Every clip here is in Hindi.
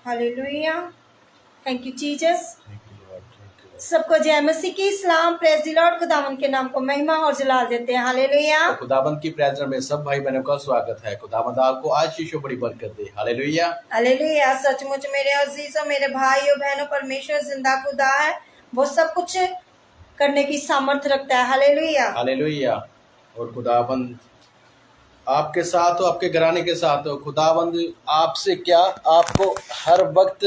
हालेलुया। Thank you Jesus. सबको जय मसीह की इस्लाम, प्रेज द लॉर्ड। खुदावंद के नाम को महिमा और जलाल देते हैं। हालेलुया। तो खुदावंद की प्रेजेंस में सब भाई बहनों का स्वागत है। खुदावंद आपको आज शीशो बड़ी बरकत दे। हालेलुया। हालेलुया। सचमुच मेरे अजीजों, मेरे भाइयों बहनों, परमेश्वर जिंदा खुदा है। वो सब कुछ करने की सामर्थ्य रखता है। हालेलुया। हालेलुया। और खुदावंद आपके साथ हो, आपके घराने के साथ हो। खुदावंद आपसे क्या आपको हर वक्त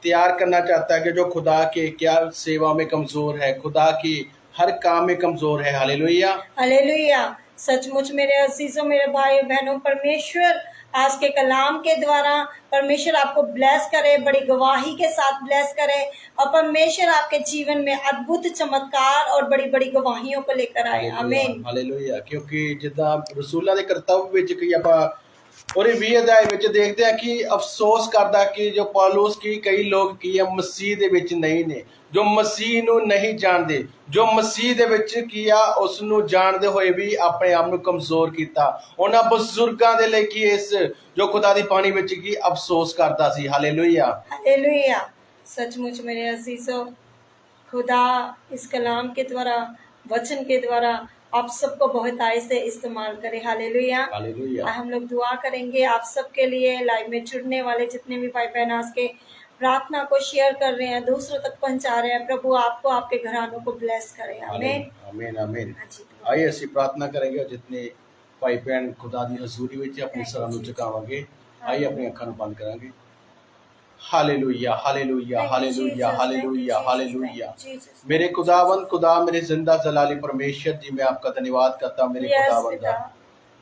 तैयार करना चाहता है कि जो खुदा के क्या सेवा में कमजोर है, खुदा की हर काम में कमजोर है। हालेलुया। हालेलुया। सचमुच मेरे अजीजों, मेरे भाई बहनों, परमेश्वर आज के कलाम के द्वारा परमेश्वर आपको ब्लेस करे, बड़ी गवाही के साथ ब्लेस करे, और परमेश्वर आपके जीवन में अद्भुत चमत्कार और बड़ी बड़ी गवाहियों को लेकर आए। आमीन। हालेलुया। क्योंकि जिदा रसूलों के करतव्य विच की ਆਪਾਂ और 20 अध्याय ਵਿੱਚ देखते हैं कि अफसोस करता कि जो पौलुस की कई लोग की है मसीह ਦੇ ਵਿੱਚ नहीं ने, जो मसीह ਨੂੰ नहीं जानते, जो मसीह ਦੇ ਵਿੱਚ ਕੀ ਆ ਉਸ ਨੂੰ ਜਾਣਦੇ ਹੋਏ ਵੀ ਆਪਣੇ ਆਪ ਨੂੰ ਕਮਜ਼ੋਰ ਕੀਤਾ। ਉਹਨਾਂ ਬਜ਼ੁਰਗਾਂ ਦੇ ਲਈ ਕੀ ਇਸ ਜੋ ਖੁਦਾ ਦੀ ਬਾਣੀ ਵਿੱਚ ਕੀ ਅਫਸੋਸ ਕਰਦਾ ਸੀ। ਹਾਲੇਲुया। हालेलुया। सचमुच मेरे अजीजों, खुदा इस कलाम के द्वारा, वचन के द्वारा आप सबको बहुत आय से इस्तेमाल करे। हालेलुया। हालेलुया। हम लोग दुआ करेंगे आप सबके लिए। लाइव में जुड़ने वाले जितने भी भाई बहन आज के प्रार्थना को शेयर कर रहे हैं, दूसरों तक पहुंचा रहे हैं, प्रभु आपको आपके घरानों को ब्लेस करे। आमीन। आमीन आमीन। आइए ਅਸੀਂ प्रार्थना करेंगे। जितने भाई बहन खुदा ਦੀ ਹਜ਼ੂਰੀ ਵਿੱਚ अपने सरां ਨੂੰ ਝੁਕਾਵਾਂਗੇ। आइए अपनी ਅੱਖਾਂ ਨੂੰ ਬੰਦ ਕਰਾਂਗੇ। Hallelujah hallelujah hallelujah hallelujah hallelujah. मेरे खुदावंद खुदा, मेरे जिंदा जलाली परमेश्वर जी, मैं आपका धन्यवाद करता हूँ मेरे खुदावंदा,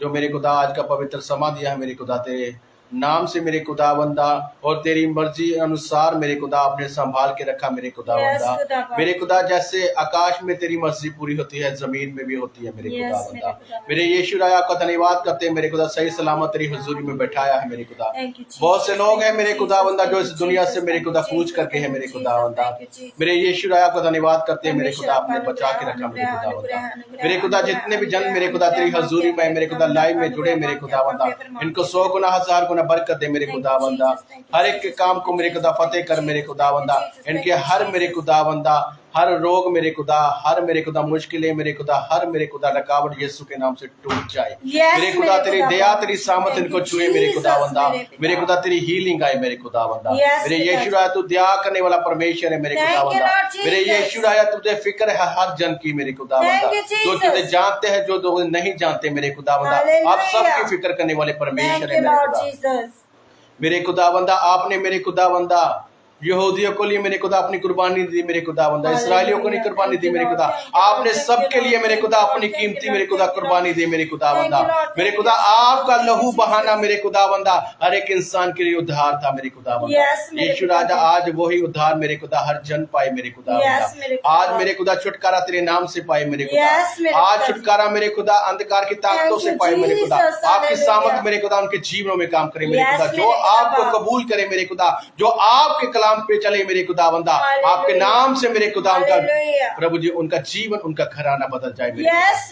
जो मेरे खुदा आज का पवित्र समा दिया है मेरे खुदा तेरे नाम से मेरे खुदावंदा, और तेरी मर्जी अनुसार मेरे खुदा आपने संभाल के रखा मेरे खुदावंदा। मेरे खुदा जैसे आकाश में तेरी मर्जी पूरी होती है, जमीन में भी होती है मेरे खुदावंदा। मेरे यीशु राय आपका धन्यवाद करते हैं मेरे खुदा, सही सलामत तेरी हुजूरी में बैठाया है मेरे खुदा। बहुत से लोग हैं मेरे खुदावंदा जो इस दुनिया से मेरे खुदा कूच करके है मेरे खुदावंदा। मेरे यीशु राय आपका धन्यवाद करते हैं मेरे खुदा, आपने बचा के रखा मेरे खुदावंदा। मेरे खुदा जितने भी जन मेरे खुदा तेरी हजूरी में मेरे खुदा लाइव में जुड़े मेरे खुदावंदा, इनको 100 गुना 1000 गुना बरकत दे मेरे खुदावंदा। हर एक के काम को मेरे खुदा फतेह कर मेरे खुदावंदा। इनके हर मेरे खुदावंदा हर रोग मेरे खुदा, हर मेरे खुदा मुश्किलें मेरे खुदा, हर मेरे खुदा रुकावट यीशु के नाम से टूट जाए। मेरे खुदा तेरी दया तेरी सामत इनको छुए मेरे खुदावंदा। मेरे खुदा तेरी हीलिंग आए मेरे खुदावंदा। मेरे यीशु राया तू दया करने वाला परमेश्वर है मेरे खुदावंदा। मेरे यीशु राया तुझे फिक्र है हर जन की मेरे खुदावंदा, जो तुझे जानते हैं जो लोग नहीं जानते मेरे खुदावंदा। आप सबकी फिक्र करने वाले परमेश्वर है मेरे खुदा। मेरे खुदावंदा आपने मेरे खुदावंदा यहूदियों को लिए मेरे खुदा अपनी कुर्बानी दी मेरे खुदावंदा, इसराइलियों को नहीं कुर्बानी दी मेरे खुदा, आपने सबके लिए मेरे खुदा अपनी कीमती मेरे खुदा कुर्बानी दी मेरे खुदावंदा। मेरे खुदा आपका लहू बहाना मेरे खुदावंदा हर एक इंसान के लिए उद्धार था मेरे खुदावंदा। यीशु राजा आज वही उद्धार मेरे खुदा हर जन पाए मेरे खुदावंदा। आज मेरे खुदा छुटकारा तेरे नाम से पाए मेरे खुदा। आज छुटकारा मेरे खुदा अंधकार की ताकतों से पाए मेरे खुदा। आपकी सामत मेरे खुदा उनके जीवनों में काम करे मेरे खुदा, जो आपको कबूल करे मेरे खुदा, जो आपके पे चले मेरे खुदावंदा, आपके नाम से मेरे खुदा उनका प्रभु जी उनका जीवन उनका घराना बदल जाए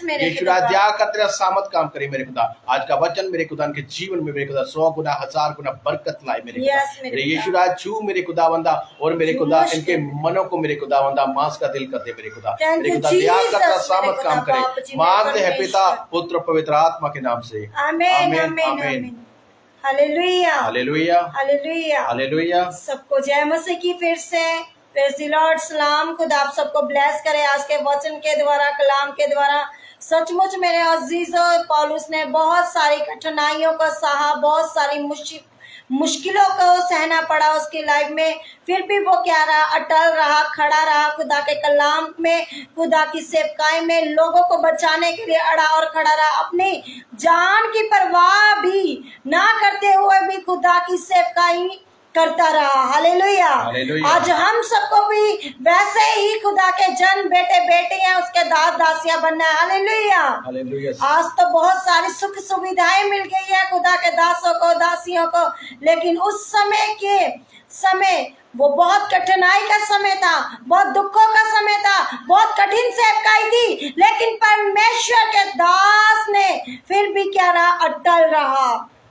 मेरे यीशु राजा का तेरा सामत काम करे मेरे खुदा। आज का वचन मेरे खुदा उनके जीवन में मेरे खुदा 100 गुना 1000 गुना बरकत लाए मेरे खुदा। मेरे यीशु राजा छू मेरे खुदावंदा, और मेरे खुदा इनके मनों को मेरे खुदावंदा मांस का दिल कर दे मेरे खुदा। मेरे खुदा दया का तेरा सामत काम करे, मांगते हैं पिता पुत्र पवित्र आत्मा के नाम से। आमीन आमीन। Hallelujah hallelujah hallelujah hallelujah. सबको जय मसीह की फिर से प्रेज़ द लॉर्ड। सलाम। खुदा आप सबको ब्लेस करे आज के वचन के द्वारा, कलाम के द्वारा। सचमुच मेरे अजीजों, पौलुस ने बहुत सारी कठिनाइयों को सहा, बहुत सारी मुश्किलों को सहना पड़ा उसकी लाइफ में, फिर भी वो क्या रहा, अटल रहा, खड़ा रहा खुदा के कलाम में, खुदा की सेवकाई में, लोगों को बचाने के लिए अड़ा और खड़ा रहा, अपनी जान की परवाह भी ना करते हुए भी खुदा की सेवकाई करता रहा। हालेलुया। आज हम सबको भी वैसे ही खुदा के जन बेटे बेटी हैं, उसके दास दासियां बनना है। हालेलुया। आज तो बहुत सारी सुख सुविधाएं मिल गई है खुदा के दासों को, दासियों को, लेकिन उस समय वो बहुत कठिनाई का समय था, बहुत दुखों का समय था, बहुत कठिन सेवकाई थी, लेकिन परमेश्वर के दास ने फिर भी क्या रहा, अटल रहा।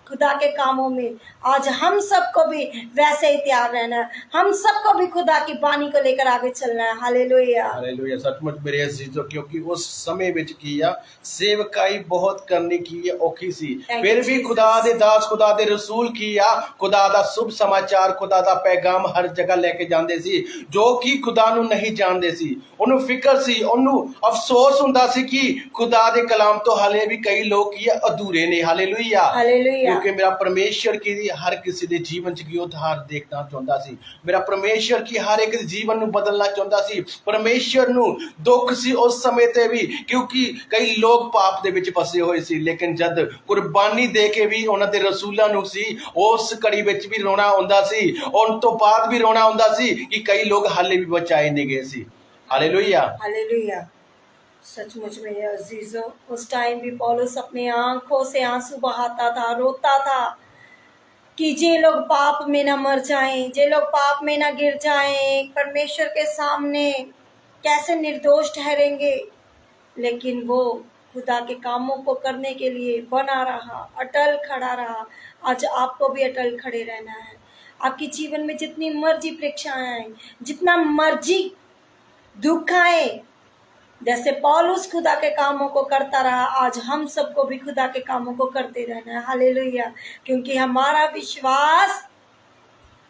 खुदा के कामों में। आज हम सबको भी वैसे ही तैयार रहना है, हम सबको भी खुदा की बानी को लेकर आगे चलना है। हालेलुया। हालेलुया। सचमुच मेरे अजीजों, क्योंकि उस समय विच किया सेवकाई बहुत करनी की औखी सी, फिर भी खुदा दे दास, खुदा दे रसूल किया खुदा दा शुभ समाचार, खुदा दा पैगाम हर जगह लेके जांदे सी। जो कि खुदा नू नहीं जानदे सी, ओनू फिक्र सी, ओनू अफसोस हुंदा सी कि खुदा दे कलाम तो हाले भी कई लोग की अधूरे ने। हालेलुया। हालेलुया। क्योंकि मेरा परमेश्वर की हर किसी दे जीवन च की उद्धार देखना चाहता सी। मेरा परमेश्वर की हर एक जीवन नू बदलना चाहता सी। परमेश्वर नू दुख सी उस समय ते भी, क्योंकि कई लोग पाप दे विच फसे होए सी, लेकिन जद कुर्बानी दे के भी उन्हां दे रसूलां नू सी उस कड़ी विच भी रोना हुंदा सी, उन तो बाद भी रोना हुंदा सी कि कई लोग हाले भी बचाए नहीं गए सी। हालेलुया। हालेलुया। सचमुच मेरे अजीजों, उस टाइम भी पौलुस अपनी आंखों से आंसू बहाता था, रोता था कि जे लोग पाप में ना मर जाएं, जे लोग पाप में ना गिर जाएं, परमेश्वर के सामने कैसे निर्दोष ठहरेंगे। लेकिन वो खुदा के कामों को करने के लिए बना रहा, अटल खड़ा रहा। आज आपको भी अटल खड़े रहना है। आपके जीवन में जितनी मर्जी परीक्षाएं आए, जितना मर्जी दुख आए, जैसे पौलुस खुदा के कामों को करता रहा, आज हम सबको भी खुदा के कामों को करते रहना है। हालेलुया। क्योंकि हमारा विश्वास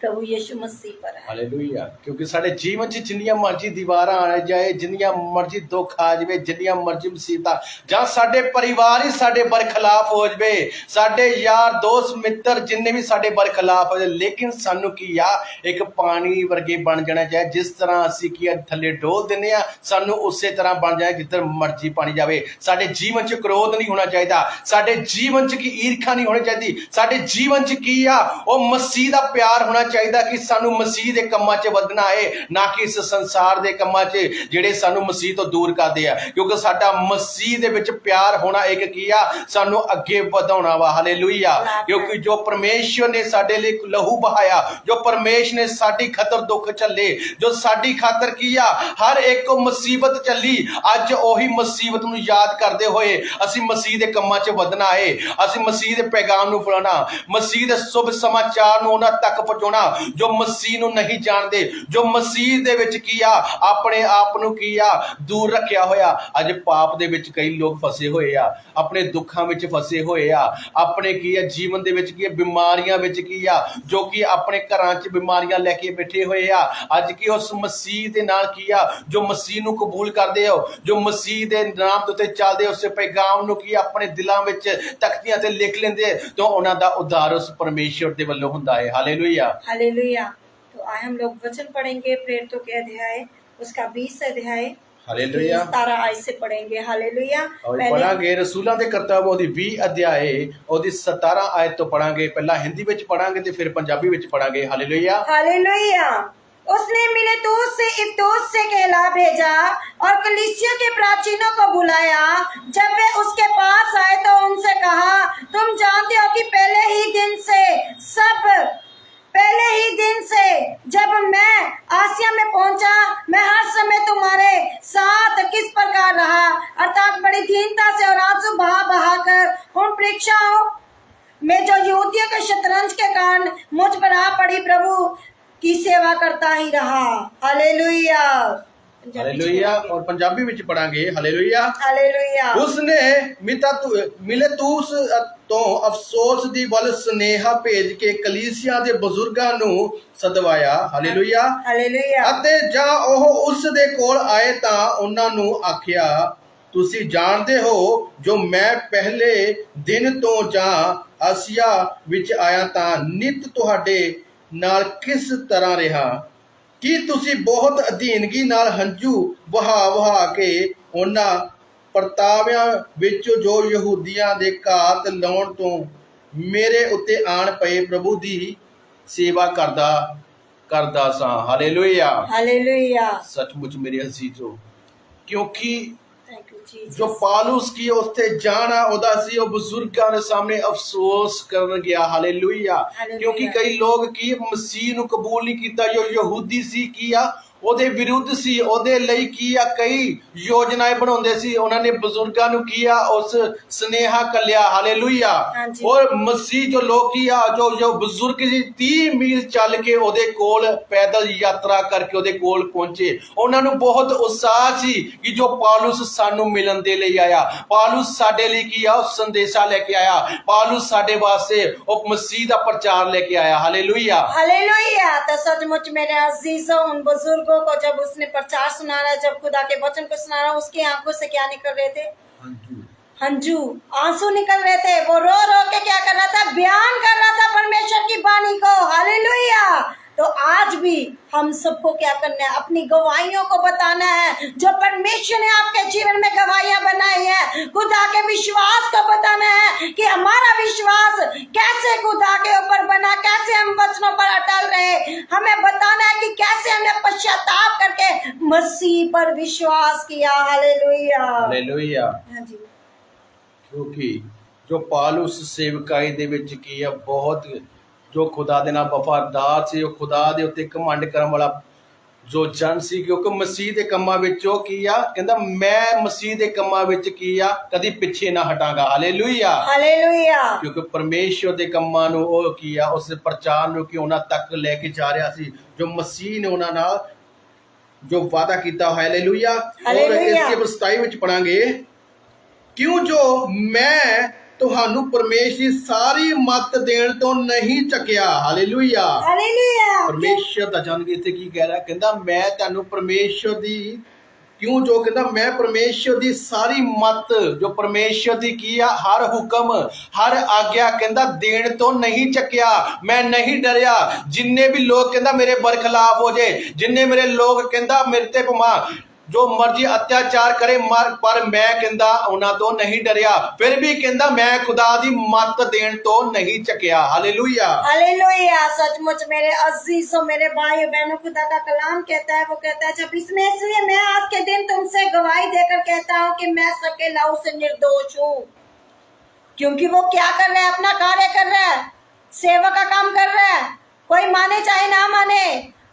प्रभु यीशु मसीह पर है। हालेलुया। क्योंकि साडे जीवन च जिन्नियां मर्जी दीवारां आ जाए, जिन्नियां मर्जी दुख आ जाए, जिन्नियां मर्जी मुसीबतां जां साडे परिवार ही साडे बरखिलाफ हो जाए, साडे यार दोस्त मित्र जिन्ने भी साडे बरखिलाफ हो जाए, लेकिन सानू की आ एक पानी वर्गे बन जाना चाहिए। जिस तरह असीं की थल्ले डोल दिंदे आ, सानू उसे तरह बन जाए जिधर मर्जी पानी जाए। साडे जीवन च क्रोध नहीं होना चाहिए, साडे जीवन च की ईर्खा नहीं होनी चाहिए। साडे जीवन च की आ ओ मसीह दा प्यार होना चाहिए कि सानू मसीह दे कम्मां च वधना है, ना कि इस संसार दे कम्मां च जेड़े सानू मसीह तो दूर करदे आ। क्योंकि साडा मसीह दे विच प्यार होना एक की आ सानू अगे वधाउणा वा। हालेलुया। क्योंकि जो परमेश्वर ने साडे लई लहू बहाया, जो परमेश्वर ने साडी खातर दुख झल्ले, जो साडी खातर की आ हर एक को मुसीबत चली, अज ओही मुसीबत नू याद करदे होए असीं मसीह दे कम्मां च वधना है। असीं मसीह दे पैगाम नू फैलाना, मसीह दे शुभ समाचार नू उन्हां तक पहुंचाउणा जो मसीह नू नहीं जानते, जो मसीह दे विच की आ अपने आप नू की आ दूर रखिया होया। अज पाप दे विच कई लोग फसे होए आ, अपने दुखां विच फसे होए आ, अपने की आ जीवन दे विच की बीमारियां विच की आ, जो कि अपने घरां च बीमारियां लेके बैठे होए आ। अज की उस मसीह दे नाल की आ जो मसीह नू कबूल करदे हो, जो मसीह दे नाम ते चलदे, उस पैगाम नू की अपने दिलां विच तख्तियां ते लिख लेंदे, तो उन्हां दा उद्धार उस परमेश्वर दे वल्लों हुंदा है। हालेलुया। हालेलुया। तो आज हम लोग वचन पढ़ेंगे प्रेरितों के अध्याय उसका 20 अध्याय। हालेलुया। 17 आयत से पढ़ेंगे। हालेलुया। और पढ़ांगे रसूलां दे करतब ओदी 20 अध्याय ओदी 17 आयत तो पढ़ांगे। पहला हिंदी विच पढ़ांगे ते फिर पंजाबी विच पढ़ांगे। हालेलुया। हालेलुया। उसने मिलेतुस से इफतुस से कहला भेजा और कलीसिया के प्राचीनों को बुलाया। जब वे उसके पास आए तो उनसे कहा, तुम जानते हो कि पहले ही दिन से जब मैं आसिया में पहुंचा, मैं हर समय तुम्हारे साथ किस प्रकार रहा, अर्थात बड़ी दीनता से और आंसू बहा बहा कर उन परीक्षाओं में जो यहूदियों के शतरंज के कारण मुझ पर आ पड़ी, प्रभु की सेवा करता ही रहा। हालेलुया। हालेलुया। और पंजाबी विच पढ़ांगे। हालेलुया। हालेलुया। उसने मिलेतुस तो अफसोस दी वल स्नेहा भेज के कलीसिया दे बुजुर्गां नू सदवाया। हालेलुया। हालेलुया। अते जा ओह उस दे कोल आए तां उन्हां नू आखिया, तुसी जानदे हो जो मैं पहले दिन तो जां आसिया विच आया तां नित तुहाडे नाल किस तरह रहा, कि तुसी बहुत अधीनगी नाल हंझू बहा के उन्हां परताविਆਂ ਵਿੱਚ जो यहूदियां ਦੇ ਘਾਤ ਲਾਉਣ ਤੋਂ ਮੇਰੇ ਉੱਤੇ ਆਣ ਪਏ प्रभु ਦੀ सेवा करदा सां। हालेलुया। हालेलुया। सचमुच मेरे अजीजों, क्योंकि थैंक यू जीसस। जो पालूस की उत्थे जाना उदा सी वो बुजुर्गां दे सामने अफसोस करन गया। हालेलुया। क्योंकि कई लोग की मसीह नू कबूल नहीं कीता, जो यहूदी सी किया ਉਹਦੇ ਵਿਰੁੱਧ ਸੀ, ਉਹਦੇ ਲਈ ਕੀ ਆ ਕਈ ਯੋਜਨਾएं ਬਣਾਉਂਦੇ ਸੀ। ਉਹਨਾਂ ਨੇ ਬਜ਼ੁਰਗਾਂ ਨੂੰ ਕੀ ਆ ਉਸ ਸੁਨੇਹਾ ਕੱਲਿਆ। ਹਾਲੇਲੂਇਆ। ਹਾਂਜੀ। ਔਰ ਮਸੀਹ ਜੋ ਲੋਕ ਕੀ ਆ ਜੋ ਬਜ਼ੁਰਗ ਜੀ 30 ਮੀਲ ਚੱਲ ਕੇ ਉਹਦੇ ਕੋਲ ਪੈਦਲ ਯਾਤਰਾ ਕਰਕੇ ਉਹਦੇ ਕੋਲ ਪਹੁੰਚੇ। ਉਹਨਾਂ ਨੂੰ ਬਹੁਤ ਉਤਸ਼ਾਹ ਸੀ ਕਿ ਜੋ ਪੌਲੁਸ ਸਾਨੂੰ ਮਿਲਣ ਦੇ ਲਈ ਆਇਆ, ਪੌਲੁਸ ਸਾਡੇ ਲਈ ਕੀ ਆ ਉਹ ਸੰਦੇਸ਼ਾ ਲੈ ਕੇ ਆਇਆ, पौलुस साडे वास्ते वो मसीह दा प्रचार लेके आया। Hallelujah hallelujah. तो सचमुच मेरे अजीजों, उन बुजुर्गों को जब उसने प्रचार सुना रहा, जब खुदा के वचन को सुना रहा, उसकी आंखों से क्या निकल रहे थे? हंजू, आंसू निकल रहे थे। वो रो रो के क्या कर रहा था? बयान कर रहा था परमेश्वर की वाणी को। हालेलुया। तो आज भी हम सबको क्या करना है? अपनी गवाहियों को बताना है जो परमेश्वर ने आपके जीवन में गवाहियां बनाई है। खुदा के विश्वास को बताना है कि हमारा विश्वास कैसे खुदा के ऊपर बना, कैसे हम वचनों पर अटल रहे। हमें बताना है कि कैसे हमने पश्चाताप करके मसीह पर विश्वास किया। Hallelujah hallelujah. हाँ जी। क्योंकि जो पौलुस सेवकाई दे विच की है बहुत जो खुदा दे नाल वफादार सी, वो खुदा दे उत्ते घमंड करन वाला जो जन सी, क्योंकि मसीह दे कम्मां विच ओ की आ कहंदा मैं मसीह दे कम्मां विच की आ कदी पिछे ना हटांगा। Hallelujah hallelujah. क्योंकि परमेश्वर दे कम्मां नूं ओ की आ उस प्रचार नूं कि उन्हां तक लेके जा रहा सी जो मसीह ने उन्हां नाल जो वादा कीता। हालेलुया। और इसके 27 विच पढ़ांगे, क्यों जो मैं ਤੁਹਾਨੂੰ परमेश्वर की सारी मत देण तो नहीं चकिया। हालेलुया। हालेलुया। परमेश्वर दा जन इत्थे की कह रहा, कहंदा मैं तैनू परमेश्वर दी क्यों जो कहंदा मैं परमेश्वर दी सारी मत जो परमेश्वर दी की आ हर हुक्म हर आज्ञा कहंदा देण तो नहीं चकिया। मैं नहीं डरिया। जिन्ने भी लोग कहंदा मेरे बरखिलाफ हो जाए, जिन्ने मेरे लोग कहंदा मेरे ते भमा जो मर्जी अत्याचार करे पर मैं कहंदा उन्हां तो नहीं डरिया। फिर भी कहंदा मैं खुदा दी मत देण तो नहीं चकिया। हालेलुया। हालेलुया। सचमुच मेरे अजीजों, मेरे भाई बहनों, खुदा का कलाम कहता है, वो कहता है जब इसमें, इसलिए मैं आज के दिन तुमसे गवाही देकर कहता हूँ कि मैं सबके लहू से निर्दोष हूँ। क्योंकि वो क्या कर रहा है? अपना कार्य कर रहा है, सेवा का काम कर रहा है। कोई माने चाहे ना माने,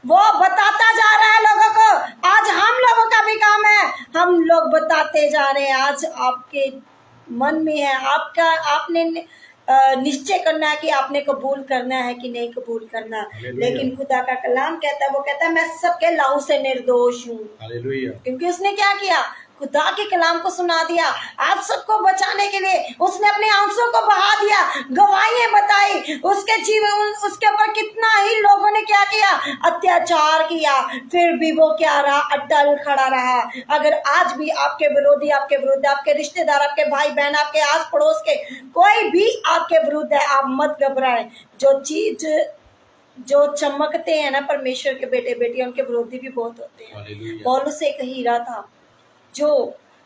वो बताता जा रहा है लोगों को। आज हम लोगों का भी काम है, हम लोग बताते जा रहे हैं। आज आपके मन में है, आपका आपने निश्चय करना है कि आपने कबूल करना है कि नहीं कबूल करना। लेकिन खुदा का कलाम कहता है, वो कहता है मैं सबके लहू से निर्दोष हूँ। क्योंकि उसने क्या किया? खुदा के कलाम को सुना दिया। आप सबको बचाने के लिए उसने अपने आंसू को बहा दिया, गवाहियां बताई। उसके जीवन, उसके ऊपर कितना ही लोगों ने क्या किया? अत्याचार किया। फिर भी वो क्या रहा? अटल खड़ा रहा। अगर आज भी आपके विरोधी, आपके विरुद्ध, आपके रिश्तेदार, आपके भाई बहन, आपके आस पड़ोस के कोई भी आपके विरुद्ध है, आप मत घबराएं। जो चीज जो चमकते हैं ना परमेश्वर के बेटे बेटियां, उनके विरोधी भी बहुत होते हैं। पौलुस एक हीरा था जो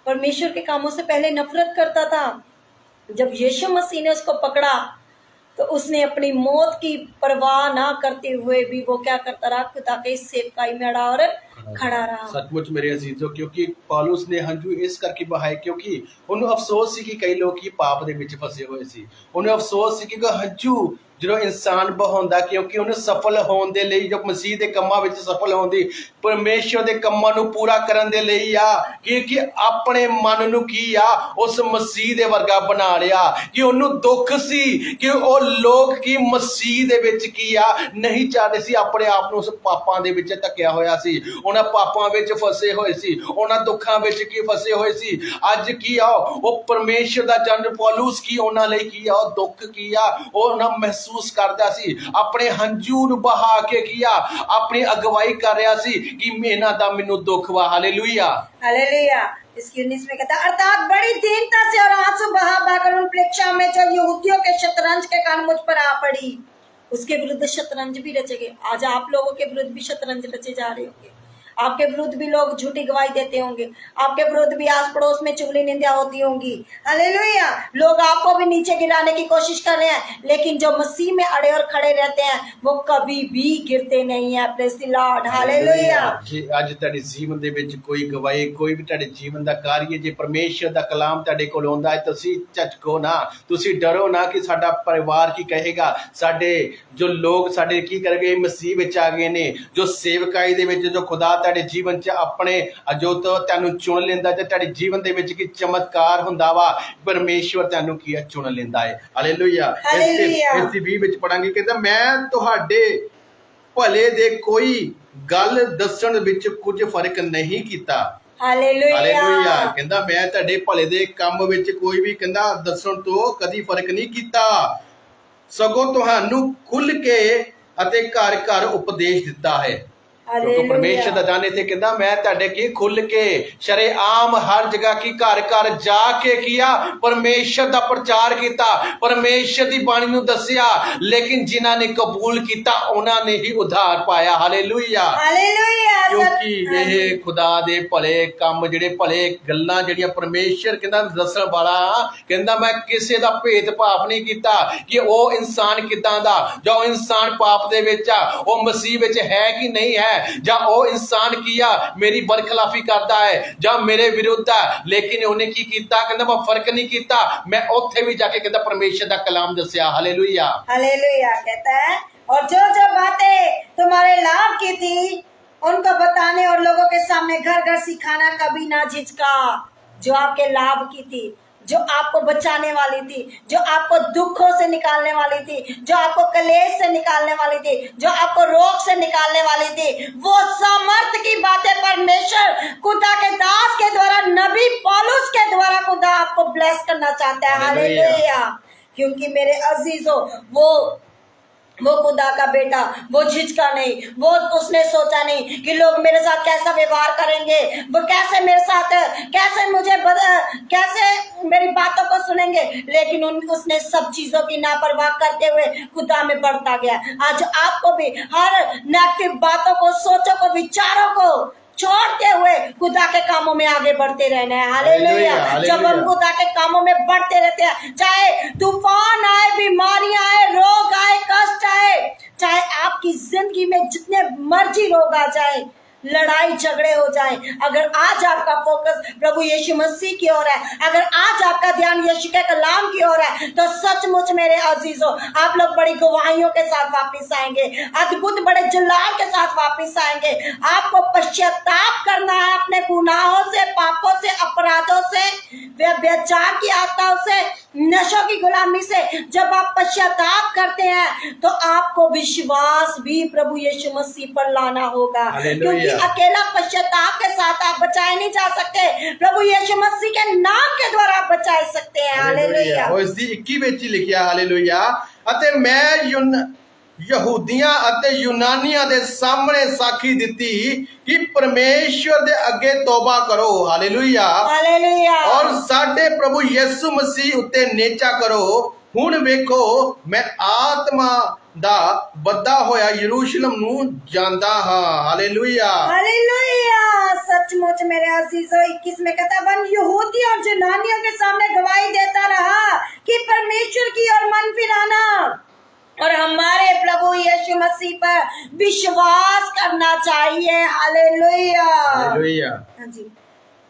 परमेश्वर के कामों से पहले नफरत करता था। जब यीशु मसीह ने उसको पकड़ा तो उसने अपनी मौत की परवाह ना करते हुए भी वो क्या करता रहा? खुदा के सेवकाई में अड़ा और खड़ा रहा। सचमुच मेरे अजीजों, क्योंकि पौलुस ने हंझू इस करके बहाए क्योंकि उन्हें अफसोस सी कि कई लोग की पाप दे विच फसे हुए सी। उन्हें अफसोस सी कि हंझू जो इंसान बहाउंदा, क्योंकि उन्हें सफल होने दे लई, जो मसीह दे कम्मां विच सफल होने दी, परमेश्वर दे कम्मां नूं पूरा करन दे लई आ कि अपने मन नूं की आ उस मसीह दे वर्गा बना लिया। कि उन्हों दुख सी कि वो लोग की मसीह दे विच की आ नहीं चाहते सी, अपने आप नूं उस पापां दे विच धक्या होया सी, उन्हां पापां विच फसे होए सी, उन्हां दुखां विच की फसे होए सी। अज की आ वो परमेश्वर दा जन पौलुस की उन्हां लई की आ दुख की आ उन्हां महसूस करदा सी, अपने हंझू नूं बहा के किया, अपनी अगवाई कर रहा सी कि इन्हां दा मैनूं दुख वा। हालेलुया। हालेलुया। इसकी 19 में कहता है, अर्थात बड़ी दीनता से और आंसू बहा बहाकर उन परीक्षा में जब यहूदियों के शतरंज के कारण मुझ पर आ पड़ी। उसके विरुद्ध शतरंज भी रचेंगे। आज आप लोगों के विरुद्ध भी शतरंज रचे जा रहे होंगे। आपके विरुद्ध भी लोग झूठी गवाही देते होंगे। आपके विरुद्ध भी आस पड़ोस में चुगली निंदा होती होंगी। हालेलुया। लोग आपको भी नीचे गिराने की कोशिश कर रहे हैं, लेकिन जो मसीह में अड़े और खड़े रहते हैं वो कभी भी गिरते नहीं है। Praise the Lord. हालेलुया। जे अज तुहाडे जीवन दे विच कोई गवाही, कोई भी तुहाडे जीवन दा कार्य जे परमेश्वर दा कलाम तुहाडे कोल आउंदा है, तुसीं झटको ना, तुसीं डरो ना कि साडा परिवार की कहेगा, साडे जो लोग साडे की करगे मसीह विच आ गए ने, जो सेवकाई दे विच जो खुदा ਤੁਹਾਡੇ ਜੀਵਨ 'ਚ ਆਪਣੇ ਜੋ ਤੁਹਾਨੂੰ ਚੁਣ ਲੈਂਦਾ ਜਾਂ ਤੁਹਾਡੇ ਜੀਵਨ ਦੇ ਵਿੱਚ ਕੀ ਚਮਤਕਾਰ ਹੁੰਦਾ ਵਾ, ਪਰਮੇਸ਼ਵਰ ਤੁਹਾਨੂੰ ਕੀ ਹੈ ਚੁਣ ਲੈਂਦਾ ਹੈ। ਹਾਲੇਲੂਇਆ। ਇਸ ਦੀ 20 ਵਿੱਚ ਪੜਾਂਗੇ, ਕਹਿੰਦਾ ਮੈਂ ਤੁਹਾਡੇ ਭਲੇ ਦੇ ਕੋਈ ਗੱਲ ਦੱਸਣ ਵਿੱਚ ਕੁਝ ਫਰਕ ਨਹੀਂ ਕੀਤਾ। ਹਾਲੇਲੂਇਆ। ਕਹਿੰਦਾ ਮੈਂ ਤੁਹਾਡੇ ਭਲੇ ਦੇ ਕੰਮ ਵਿੱਚ ਕੋਈ ਵੀ ਕਹਿੰਦਾ ਦੱਸਣ ਤੋਂ ਕਦੀ ਫਰਕ ਨਹੀਂ ਕੀਤਾ, ਸਗੋਂ ਤੁਹਾਨੂੰ ਖੁੱਲ ਕੇ ਅਤੇ ਘਰ ਘਰ ਉਪਦੇਸ਼ ਦਿੱਤਾ ਹੈ। ਕਿਉਂਕਿ ਪਰਮੇਸ਼ਰ ਦਾ ਦਾਨ ਇੱਥੇ ਕਹਿੰਦਾ ਮੈਂ ਤੁਹਾਡੇ ਕੀ ਖੁੱਲ ਕੇ ਸ਼ਰੇਆਮ ਹਰ ਜਗ੍ਹਾ ਕੀ ਘਰ ਘਰ ਜਾ ਕੇ ਕੀਆ ਪਰਮੇਸ਼ਰ ਦਾ ਪ੍ਰਚਾਰ ਕੀਤਾ, ਪਰਮੇਸ਼ਰ ਦੀ ਬਾਣੀ ਨੂੰ ਦੱਸਿਆ, ਲੇਕਿਨ ਜਿਨ੍ਹਾਂ ਨੇ ਕਬੂਲ ਕੀਤਾ ਉਹਨਾਂ ਨੇ ਹੀ ਉਧਾਰ ਪਾਇਆ। ਹਾਲੇਲੂਇਆ। ਕਿਉਂਕਿ ਇਹ ਖੁਦਾ ਦੇ ਭਲੇ ਕੰਮ ਜਿਹੜੇ ਭਲੇ ਗੱਲਾਂ ਜਿਹੜੀਆਂ ਪਰਮੇਸ਼ਰ ਕਹਿੰਦਾ ਦੱਸਣ ਵਾਲਾ, ਕਹਿੰਦਾ ਮੈਂ ਕਿਸੇ ਦਾ ਭੇਦ ਭਾਵ ਨਹੀਂ ਕੀਤਾ ਕਿ ਉਹ ਇਨਸਾਨ ਕਿੱਦਾਂ ਦਾ, ਜਾਂ ਉਹ ਇਨਸਾਨ ਪਾਪ ਦੇ ਵਿੱਚ ਆ, ਉਹ ਮਸੀਹ ਵਿੱਚ ਹੈ ਕਿ ਨਹੀਂ ਹੈ, ਜਾਂ ਉਹ ਇਨਸਾਨ ਕੀ ਆ ਮੇਰੀ ਬਰਖਲਾਫੀ ਕਰਦਾ ਹੈ ਜਾਂ ਮੇਰੇ ਵਿਰੁੱਧ ਆ, ਲੇਕਿਨ ਉਹਨੇ ਕੀ ਕੀਤਾ, ਕਹਿੰਦਾ ਮੈਂ ਫਰਕ नहीं किया, मैं उत्थे भी जाके कहता परमेश्वर का कलाम दसिया। हालेलुया। हालेलुया। कहता है और जो जो बातें तुम्हारे लाभ की थी उनको बताने और लोगों के सामने घर घर सिखाना कभी ना झिझका। जो आपके लाभ की थी, जो आपको बचाने वाली थी, जो आपको दुखों से निकालने वाली थी, जो आपको कलेश से निकालने वाली थी, जो आपको रोग से निकालने वाली थी, वो सामर्थ की बातें परमेश्वर खुदा के दास के द्वारा, नबी पौलुस के द्वारा खुदा आपको ब्लेस करना चाहता है। हालेलुया। क्योंकि मेरे अजीजों वो खुदा का बेटा, वो झिझका नहीं, वो उसने सोचा नहीं कि लोग मेरे साथ कैसा व्यवहार करेंगे, वो कैसे मेरे साथ कैसे मेरी बातों को सुनेंगे, लेकिन उसने सब चीजों की नापरवाह करते हुए खुदा में बढ़ता गया। आज आपको भी हर नेगेटिव बातों को, सोचों को, विचारों को छोड़ते हुए खुदा के कामों में आगे बढ़ते रहना है। हालेलुया। जब हम खुदा के कामों में बढ़ते रहते हैं, चाहे तूफान आए, बीमारियां आए, रोग आए, कष्ट आए, चाहे आपकी जिंदगी में जितने मर्जी रोग आ जाए, लड़ाई झगड़े हो जाए, अगर आज आपका फोकस प्रभु यीशु मसीह की ओर है, अगर आज आपका ध्यान यीशु के कलाम की ओर है, तो सचमुच मेरे अजीजों आप लोग बड़ी गवाहियों के साथ वापस आएंगे, अद्भुत बड़े जलाल के साथ वापस आएंगे। आपको पश्चाताप करना है अपने गुनाहों से, पापों से, अपराधों से, व्यभिचार की आत्माओं से, नशों की गुलामी से। जब आप पश्चाताप करते हैं तो आपको विश्वास भी प्रभु यीशु मसीह पर लाना होगा, क्योंकि अकेला पश्चाताप के साथ आप बचाए नहीं जा सकते, प्रभु यीशु मसीह के नाम के द्वारा आप बचाए सकते हैं। हालेलुया। और इसकी 21 ਵਿੱਚ ਲਿਖਿਆ ਹਾਲੇਲੂਇਆ, ਅਤੇ ਮੈਂ ਯਹੂਦੀਆਂ ਅਤੇ ਯੂਨਾਨੀਆਂ ਦੇ ਸਾਹਮਣੇ ਸਾਖੀ ਦਿੱਤੀ ਕਿ ਪਰਮੇਸ਼ਵਰ ਦੇ ਅੱਗੇ ਤੌਬਾ ਕਰੋ। ਹਾਲੇਲੂਇਆ। ਹਾਲੇਲੂਇਆ। ਔਰ ਸਾਡੇ ਪ੍ਰਭੂ ਯਿਸੂ ਮਸੀਹ ਉੱਤੇ ਨੇਚਾ ਕਰੋ। ਹੁਣ ਵੇਖੋ ਮੈਂ ਆਤਮਾ ਦਾ ਵੱਧਾ ਹੋਇਆ यरूशलेम ਨੂੰ ਜਾਂਦਾ ਹਾਂ। हालेलुया। हालेलुया। सचमुच मेरे अजीजों 21 में कहता है, वन यहूदी और यूनानियों के सामने गवाही देता रहा कि परमेश्वर की ओर मन फिराना और हमारे प्रभु यीशु मसीह पर विश्वास करना चाहिए। हालेलुया। हालेलुया। हाँ जी।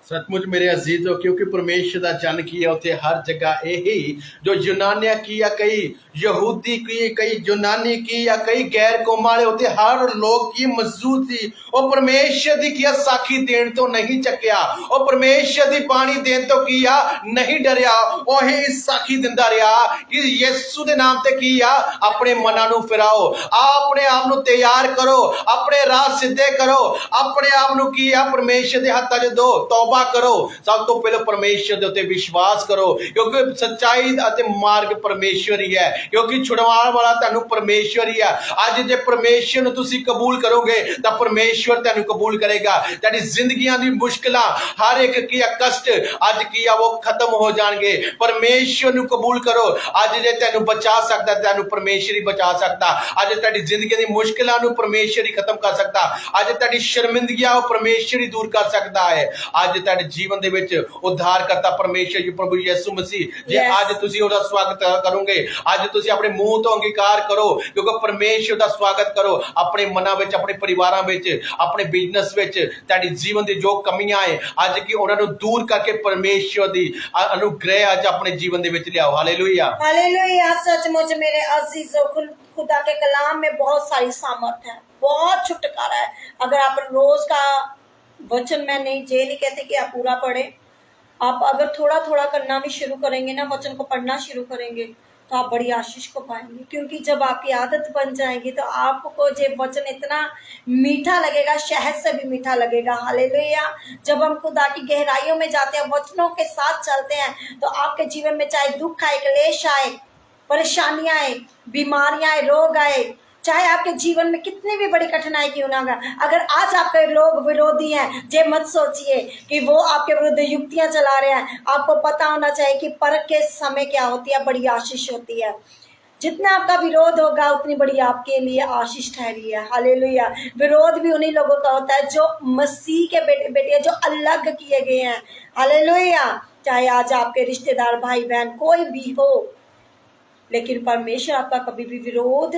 सचमुच मेरे अजीजों, क्योंकि परमेश्वर का जन की है उत्थे हर जगह यही जो यूनानिया की या कई यहूदी की, कई यूनानी की या कई गैर कौम वाले उत्थे हर लोग की मौजूद थी। और परमेश्वर दी किया साखी देन तो नहीं चक्या, और परमेश्वर दी बाणी देन तो किया नहीं डरिया, और इस साखी दिंदा रहा कि यीशु दे नाम ते किया अपने मना नू फिराओ, अपने आप नू तैयार करो, अपने राह सीधे करो, अपने आप नू किया परमेश्वर दे हत्थां च दो, तौबा करो। सब तो पहले परमेश्वर दे उत्ते विश्वास करो, क्योंकि सच्चाई अते मार्ग परमेश्वर ही है, क्योंकि छुड़वाण वाला तुहानू परमेश्वर ही है। अज जे परमेश्वर नू तुसी कबूल करोगे तां परमेश्वर तुहानू कबूल करेगा। तुहाडी जिंदगियां दी मुश्किलां, हर एक की कष्ट अज की वो खत्म हो जाएंगे। परमेश्वर नू कबूल करो। अज जे तुहानू बचा सकदा, तुहानू परमेश्वर ही बचा सकदा। अज तुहाडी जिंदगी दी मुश्किलां नू परमेश्वर ही खत्म कर सकदा। अज तुहाडी शर्मिंदगियां परमेश्वर ही दूर कर सकदा है। अज तुहाडे जीवन दे विच उद्धार करता परमेश्वर जी प्रभु यीशु मसीह। जे अज तुसी ओहदा स्वागत करोगे, अज तुसी अपने मुंह तो अंगीकार करो, क्योंकि परमेश्वर दा स्वागत करो अपने मनां विच, अपने परिवारां विच, अपने बिजनेस विच। तुहाडी जीवन दी जो कमियां है अज की उन्हां नूं दूर करके परमेश्वर दी अनुग्रह अज अपने जीवन दे विच लियाओ। हालेलुया। हालेलुया। सचमुच मेरे अजीजों खुदा के कलाम में बहुत सारी सामर्थ है, बहुत छुटकारा है। अगर आप रोज का वचन, मैं नहीं ये नहीं कहते कि आप पूरा पढ़े, आप अगर थोड़ा थोड़ा करना भी शुरू करेंगे ना, वचन को पढ़ना शुरू करेंगे, तो आप बड़ी आशीष को पाएंगे। क्योंकि जब आपकी आदत बन जाएगी तो आपको ये वचन इतना मीठा लगेगा, शहद से भी मीठा लगेगा। हालेलुया। जब हम खुदा की गहराइयों में जाते हैं, वचनों के साथ चलते हैं, तो आपके जीवन में चाहे दुख आए, क्लेश आए, परेशानियां आए, बीमारियां आए, रोग आए, चाहे आपके जीवन में कितनी भी बड़ी कठिनाई क्यों ना हो, अगर आज आपके लोग विरोधी हैं, ये मत सोचिए कि वो आपके विरुद्ध युक्तियां चला रहे हैं। आपको पता होना चाहिए कि परख के समय क्या होती है, बड़ी आशीष होती है। जितना आपका विरोध होगा उतनी बड़ी आपके लिए आशीष ठहरी है। हालेलुया। विरोध भी उन्हीं लोगों का होता है जो मसीह के बेटे बेटियां, जो अलग किए गए हैं। हालेलुया। चाहे आज आपके रिश्तेदार, भाई बहन, कोई भी हो, लेकिन परमेश्वर आपका कभी भी विरोध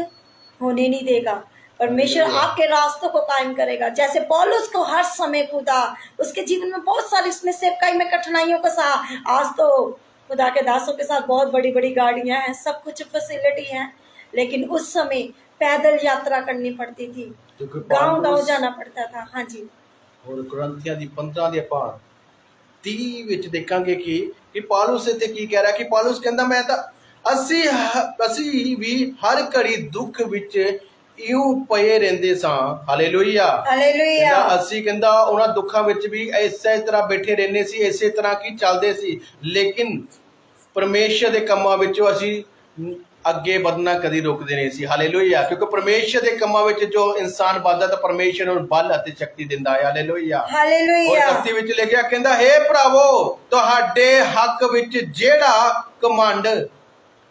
होने नहीं देगा। परमेश्वर आपके रास्तों को कायम करेगा। जैसे पौलुस को हर समय खुदा, उसके जीवन में बहुत सारी उसने सेवकाई में कठिनाइयों को सहा। आज तो खुदा के दासों के साथ बहुत बड़ी बड़ी गाड़ियां हैं, सब कुछ फैसिलिटी है, लेकिन उस समय पैदल यात्रा करनी पड़ती थी, गांव-गांव जाना पड़ता था। हाँ जी। और कुरिन्थियां दी 15 ਦੇ ਆਪਾਂ 30 ਵਿੱਚ ਦੇਖਾਂਗੇ ਕਿ ਪਾਲੂਸ ਇੱਥੇ ਕੀ ਕਹਿ ਰਿਹਾ, ਕਿ ਪਾਲੂਸ ਕਹਿੰਦਾ ਮੈਂ ਤਾਂ ਅਸੀਂ ਵੀ ਹਰ ਘੜੀ ਦੁੱਖ ਵਿੱਚ ਇਉਂ ਪਏ ਰਹਿੰਦੇ ਸਾਂ। ਹਾਲੇਲੂਇਆ। ਹਾਲੇਲੂਇਆ। ਅਸੀਂ ਕਹਿੰਦਾ ਉਹਨਾਂ ਦੁੱਖਾਂ ਵਿੱਚ ਵੀ ਇਸੇ ਤਰ੍ਹਾਂ ਬੈਠੇ ਰਹਿੰਦੇ ਸੀ, ਇਸੇ ਤਰ੍ਹਾਂ ਕੀ ਚੱਲਦੇ ਸੀ, ਲੇਕਿਨ ਪਰਮੇਸ਼ਰ ਦੇ ਕੰਮਾਂ ਵਿੱਚੋਂ ਅਸੀਂ ਅੱਗੇ ਵਧਣਾ ਕਦੀ ਰੁਕਦੇ ਨਹੀਂ ਸੀ। ਹਾਲੇਲੂਇਆ। ਕਿਉਂਕਿ ਪਰਮੇਸ਼ਰ ਦੇ ਕੰਮਾਂ ਵਿੱਚ ਜੋ ਇਨਸਾਨ ਵੱਧਦਾ ਤਾਂ ਪਰਮੇਸ਼ਰ ਨੂੰ ਬਲ ਅਤੇ ਸ਼ਕਤੀ ਦਿੰਦਾ ਹੈ। ਹਾਲੇਲੂਇਆ। ਹਾਲੇਲੂਇਆ। ਔਰ 31 ਵਿੱਚ ਲਿਖਿਆ, ਕਹਿੰਦਾ ਹੇ ਭਰਾਵੋ, ਤੁਹਾਡੇ ਹੱਕ ਵਿੱਚ ਜਿਹੜਾ ਕਮੰਡ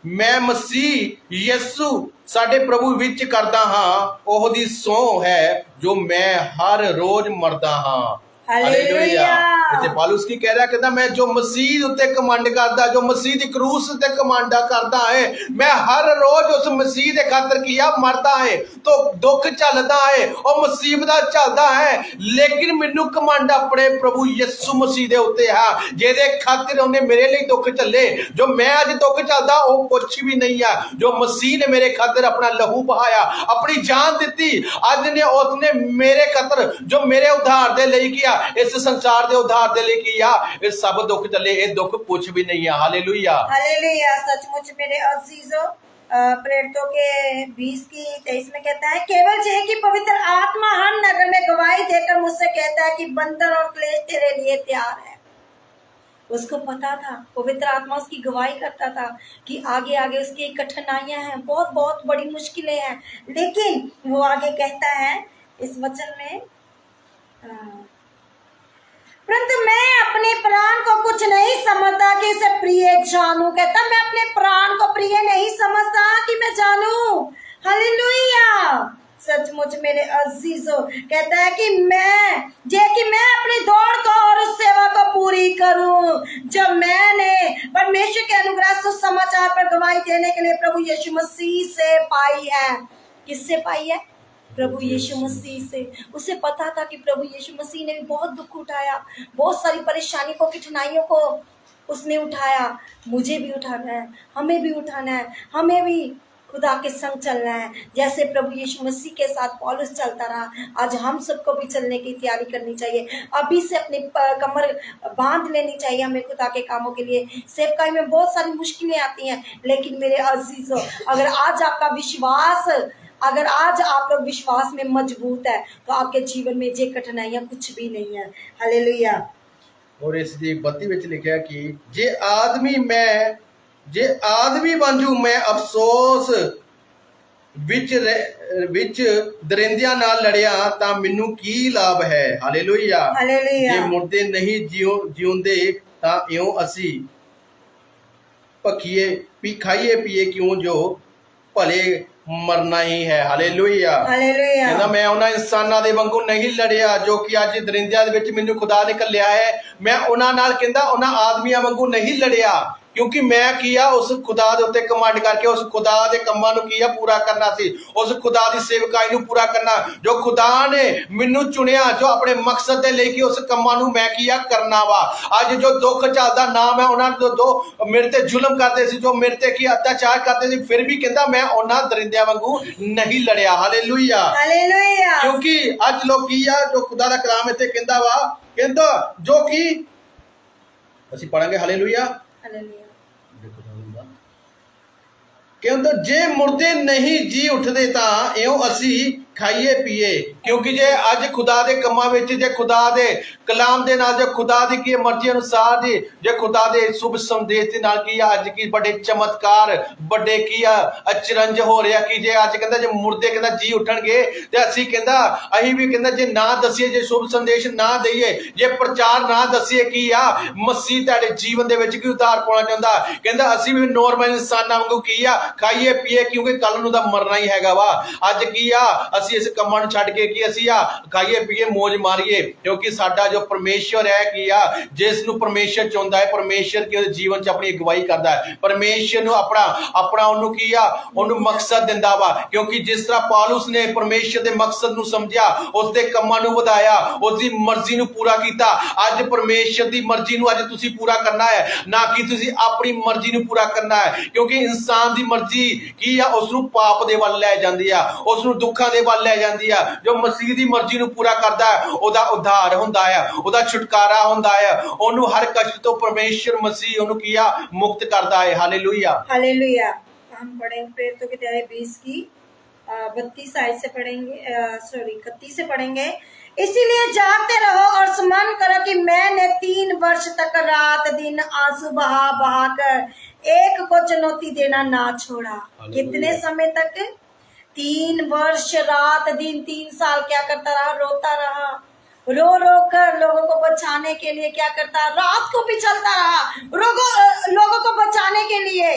ਮੈਂ ਮਸੀਹ ਯਿਸੂ ਸਾਡੇ ਪ੍ਰਭੂ ਵਿੱਚ ਕਰਦਾ ਹਾਂ, ਉਹਦੀ ਸਹੁੰ ਹੈ ਜੋ ਮੈਂ ਹਰ ਰੋਜ਼ ਮਰਦਾ ਹਾਂ। ਹਾਲੇਲੂਇਆ। ਇੱਥੇ ਪਾਲੂਸ ਕੀ ਕਹਿ ਰਿਹਾ, ਕਹਿੰਦਾ ਮੈਂ ਜੋ ਮਸੀਹ ਉੱਤੇ ਕਮਾਂਡ ਕਰਦਾ, ਜੋ ਮਸੀਹ ਦੀ ਕਰੂਸ ਉੱਤੇ ਕਮਾਂਡਾ ਕਰਦਾ ਹੈ, ਮੈਂ ਹਰ ਰੋਜ਼ ਉਸ ਮਸੀਹ ਦੇ ਖਾਤਰ ਕੀਆ ਮਰਦਾ ਹੈ, ਤੋ ਦੁੱਖ ਚੱਲਦਾ ਹੈ, ਉਹ ਮੁਸੀਬਤਾਂ ਚੱਲਦਾ ਹੈ, ਲੇਕਿਨ ਮੈਨੂੰ ਕਮਾਂਡ ਆਪਣੇ ਪ੍ਰਭੂ ਯਿਸੂ ਮਸੀਹ ਦੇ ਉੱਤੇ ਹੈ, ਜਿਹਦੇ ਖਾਤਰ ਉਹਨੇ ਮੇਰੇ ਲਈ ਦੁੱਖ ਝੱਲੇ। ਜੋ ਮੈਂ ਅੱਜ ਦੁੱਖ ਚੱਲਦਾ ਉਹ ਕੁਛ ਵੀ ਨਹੀਂ ਆ, ਜੋ ਮਸੀਹ ਨੇ ਮੇਰੇ ਖਾਤਰ ਆਪਣਾ ਲਹੂ ਬਹਾਇਆ, ਆਪਣੀ ਜਾਨ ਦਿੱਤੀ, ਅੱਜ ਨੇ ਉਸਨੇ ਮੇਰੇ ਖਾਤਰ ਜੋ ਮੇਰੇ ਉद्धार ਦੇ ਲਈ ਕੀਆ, इस संसार के उद्धार के लिए किया, ये सब दुख चले, ये दुख कुछ भी नहीं है। हालेलुया। हालेलुया। सचमुच मेरे अजीजों, प्रेरितों के 20:23 में कहता है, केवल यह कि पवित्र आत्मा हर नगर में गवाही देकर मुझसे कहता है कि बंधन और क्लेश तेरे लिए तैयार है। उसको पता था, पवित्र आत्मा उसकी गवाही करता था कि आगे आगे उसकी कठिनाइयां हैं, बहुत बहुत बड़ी मुश्किलें हैं, लेकिन वो आगे कहता है इस वचन में, परंतु मैं अपने प्राण को कुछ नहीं समझता कि इसे प्रिय जानूं। कहता मैं अपने प्राण को प्रिय नहीं समझता कि मैं जानूं। हालेलुया। सचमुच मेरे अजीजों, कहता है कि मैं अपनी दौड़ को और उस सेवा को पूरी करूं जब मैंने परमेश्वर के अनुग्रह सुसमाचार पर गवाही देने के लिए प्रभु यीशु मसीह से पाई है। किससे पाई है? प्रभु यीशु मसीह से। उसे पता था कि प्रभु यीशु मसीह ने भी बहुत दुख उठाया, बहुत सारी परेशानी को, कठिनाइयों को उसने उठाया। मुझे भी उठाना है, हमें भी उठाना है, हमें भी खुदा के संग चलना है। जैसे प्रभु यीशु मसीह के साथ पौलुस चलता रहा, आज हम सबको भी चलने की तैयारी करनी चाहिए। अभी से अपनी कमर बांध लेनी चाहिए हमें खुदा के कामों के लिए। सेवकाई में बहुत सारी मुश्किलें आती हैं, लेकिन मेरे अजीजों, अगर आज आप लोग विश्वास में मजबूत है तो आपके जीवन में ये कठिनाइयां कुछ भी नहीं है। हालेलुया। और इस दी 32 ਵਿੱਚ ਲਿਖਿਆ ਕਿ ਜੇ ਆਦਮੀ ਬਣ ਜੂ, ਮੈਂ ਅਫਸੋਸ ਵਿੱਚ ਦਰਿੰਦਿਆਂ ਨਾਲ ਲੜਿਆ ਤਾਂ ਮੈਨੂੰ ਕੀ ਲਾਭ ਹੈ। ਹਾਲੇਲੂਇਆ। ਜੇ ਮੁਰਦੇ ਨਹੀਂ ਜਿਉਂਦੇ ਤਾਂ ਇਉਂ ਅਸੀਂ ਖਾਈਏ ਪੀਏ ਕਿਉਂ, ਜੋ ਭਲੇ मरना ही है। हालेलुया। कहना मैं उन्हां इंसानां दे वांगू नहीं लड़िया जो कि अज दरिंदियां दे विच मैनूं खुदा ने घल्लिया है। मैं उन्हां नाल कहंदा उन्हां आदमियां वांगू नहीं लड़िया, क्योंकि मैं किया उस खुदा दे उत्ते कमांड करके उस खुदा दे कम्मां नूं किया पूरा करना सी, उस खुदा दी सेवकाई नूं पूरा करना जो खुदा ने मैनू चुनिया, जो अपने मकसद दे लेके उस कम्मां नूं मैं किया करना वा। अज जो दुख चलदा ना मैं उन्हां जो मेरे ते जुल्म करते सी, जो मेरे ते की अत्याचार करते सी, फिर भी कहंदा मैं उन्हां दरिंदियां वांगू नहीं लड़िया। Hallelujah hallelujah. क्योंकि अज लोग की आ जो खुदा दा कलाम इत्थे कहंदा वा, कहंदा जो कि ਅਸੀਂ ਪੜਾਂਗੇ ਹਾਲੇਲੂਇਆ ਕਹਿੰਦਾ ਜੇ ਮੁਰਦੇ ਨਹੀਂ ਜੀ ਉੱਠਦੇ ਤਾਂ ਇਉਂ ਅਸੀਂ ਖਾਈਏ ਪੀਏ। क्योंकि जे अज खुदा दे कम्मां विच जे खुदा दे कलाम दे नाल जे खुदा दी की मर्जी अनुसार जी जे खुदा दे शुभ संदेश दे नाल की अज की बड़े चमत्कार बड़े की अचरंज हो रहा कि जे अज कहंदा जे मुर्दे कहंदा जी उठणगे ते असीं कहंदा अहीं भी कहंदा जे ना दसीए जे शुभ संदेश ना दईए जे प्रचार ना दसीए की मसीह तुहाडे जीवन दे विच की उधार पाउणा चाहुंदा कहंदा असीं भी नॉर्मल इंसानां वांगू की खाईए पीए क्योंकि कल नूं तां मरना ही हैगा वा। अज की असीं इस कम्मां नूं छड्ड के की असीं खाईए पीए मौज मारीए क्योंकि साडा जो परमेश्वर है की जिस नूं परमेश्वर चाहुंदा है परमेश्वर के जीवन च अपनी अगवाई करदा है परमेश्वर नूं अपना ओनू की ओनू मकसद दिंदा वा क्योंकि जिस तरह पौलुस ने परमेश्वर दे मकसद नूं समझिया उसदे कम्मां नूं वधाया उसदी मर्जी नूं पूरा कीता। अज परमेश्वर दी मर्जी नूं अज तुसीं पूरा करना है ना कि तुसीं अपनी मर्जी नूं पूरा करना है क्योंकि इंसान दी मर्जी की उस नूं पाप दे वल लै जांदी आ उस नूं दुखां दे वल लै जांदी आ। जो मसीह दी मर्जी नूं पूरा करदा है ओदा उद्धार हुंदा है ओदा छुटकारा हुंदा है ओनू हर कष्ट तो परमेश्वर मसीह ओनू किया मुक्त करदा है। Hallelujah hallelujah. हम पढ़ेंगे प्रेरितों की अध्याय 20 की 32 आयत से पढ़ेंगे 31 से पढ़ेंगे। इसीलिए जागते रहो और स्मरण करो कि मैंने 3 वर्ष तक रात दिन आंसू बहा बहा कर एक को चुनौती देना ना छोड़ा। कितने समय तक? 3 वर्ष रात दिन 3 साल क्या करता रहा? रोता रहा, रो रो कर लोगों को बचाने के लिए क्या करता? रात को भी चलता रहा लोगों को बचाने के लिए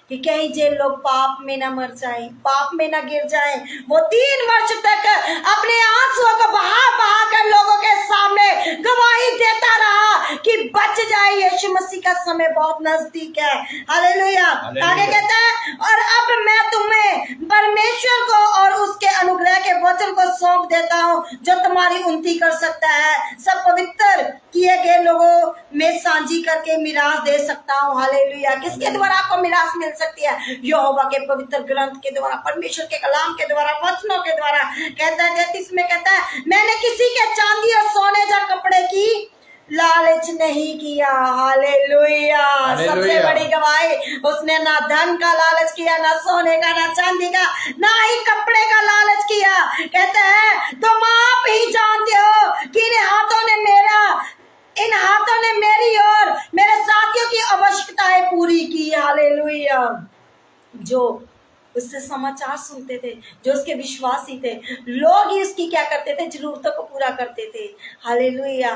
कि कहीं जे लोग पाप में ना मर जाए, पाप में ना गिर जाए। वो 3 वर्ष तक अपने आंसुओं को बहा बहा कर लोगों के सामने गवाही देता रहा कि बच जाए, यीशु मसीह का समय बहुत नजदीक है। हालेलुया। आगे कहता है और अब मैं तुम्हें परमेश्वर को और उसके अनुग्रह के वचन को सौंप देता हूँ जो तुम्हारी उन्नति कर सकता है। सब पवित्र किए गए लोगों में साझी करके मिरास दे सकता हूँ। हालेलुया। किसके द्वारा आपको मिरास मिल सकती है? यहोवा के पवित्र ग्रंथ के द्वारा, परमेश्वर के कलाम के द्वारा, वचनों के द्वारा। कहता है 33 में कहता है मैंने किसी के चांदी और सोने या कपड़े की लालच नहीं किया। हालेलुया। सबसे बड़ी गवाही, उसने ना धन का लालच किया, ना सोने का, ना चांदी का, ना ही कपड़े का लालच किया। कहता है तुम आप ही जानते हो कि इन हाथों ने मेरी और मेरे साथियों की आवश्यकताएं पूरी की। हालेलुया। जो उससे समाचार सुनते थे, जो उसके विश्वासी थे, लोग ही उसकी क्या करते थे? जरूरतों को पूरा करते थे। हालेलुया।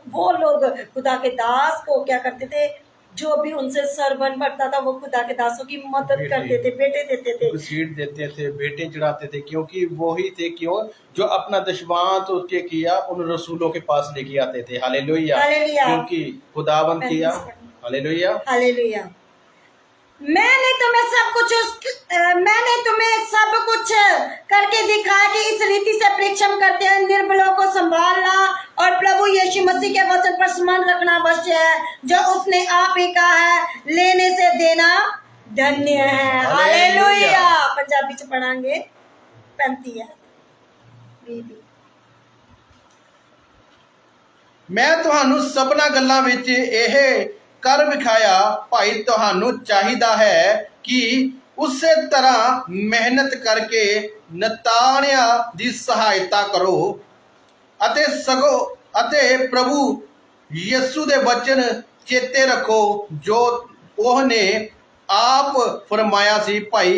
वो लोग खुदा के दास को क्या करते थे? जो भी उनसे सरबन बढ़ता था वो खुदा के दासों की मदद करते थे, बेटे देते थे, सीट देते थे, बेटे चढ़ाते थे क्योंकि वो ही थे क्यों जो अपना दशमांत उसके किया उन रसूलों के पास लेके आते थे। हालेलुया। क्योंकि खुदावंद किया। हालेलुया। हालेलुया। मैंने तुम्हें सब कुछ करके दिखाया कि इस रीति से परीक्षण करते हैं निर्बलों को संभालना और प्रभु यीशु मसीह के वचन पर स्मरण रखना अवश्य है जो उसने आप ही कहा है लेने से देना धन्य है। हालेलुया। पंजाबी च पढ़ांगे 35 है। मैं तुहानू सबना गल्लां विच यह कर विखाया भाई तुहानू चाहिदा है कि उसे तरह मेहनत करके नताणिया दी सहायता करो अते प्रभु यीशु दे वचन चेते रखो जो ओहने आप फरमाया सी भाई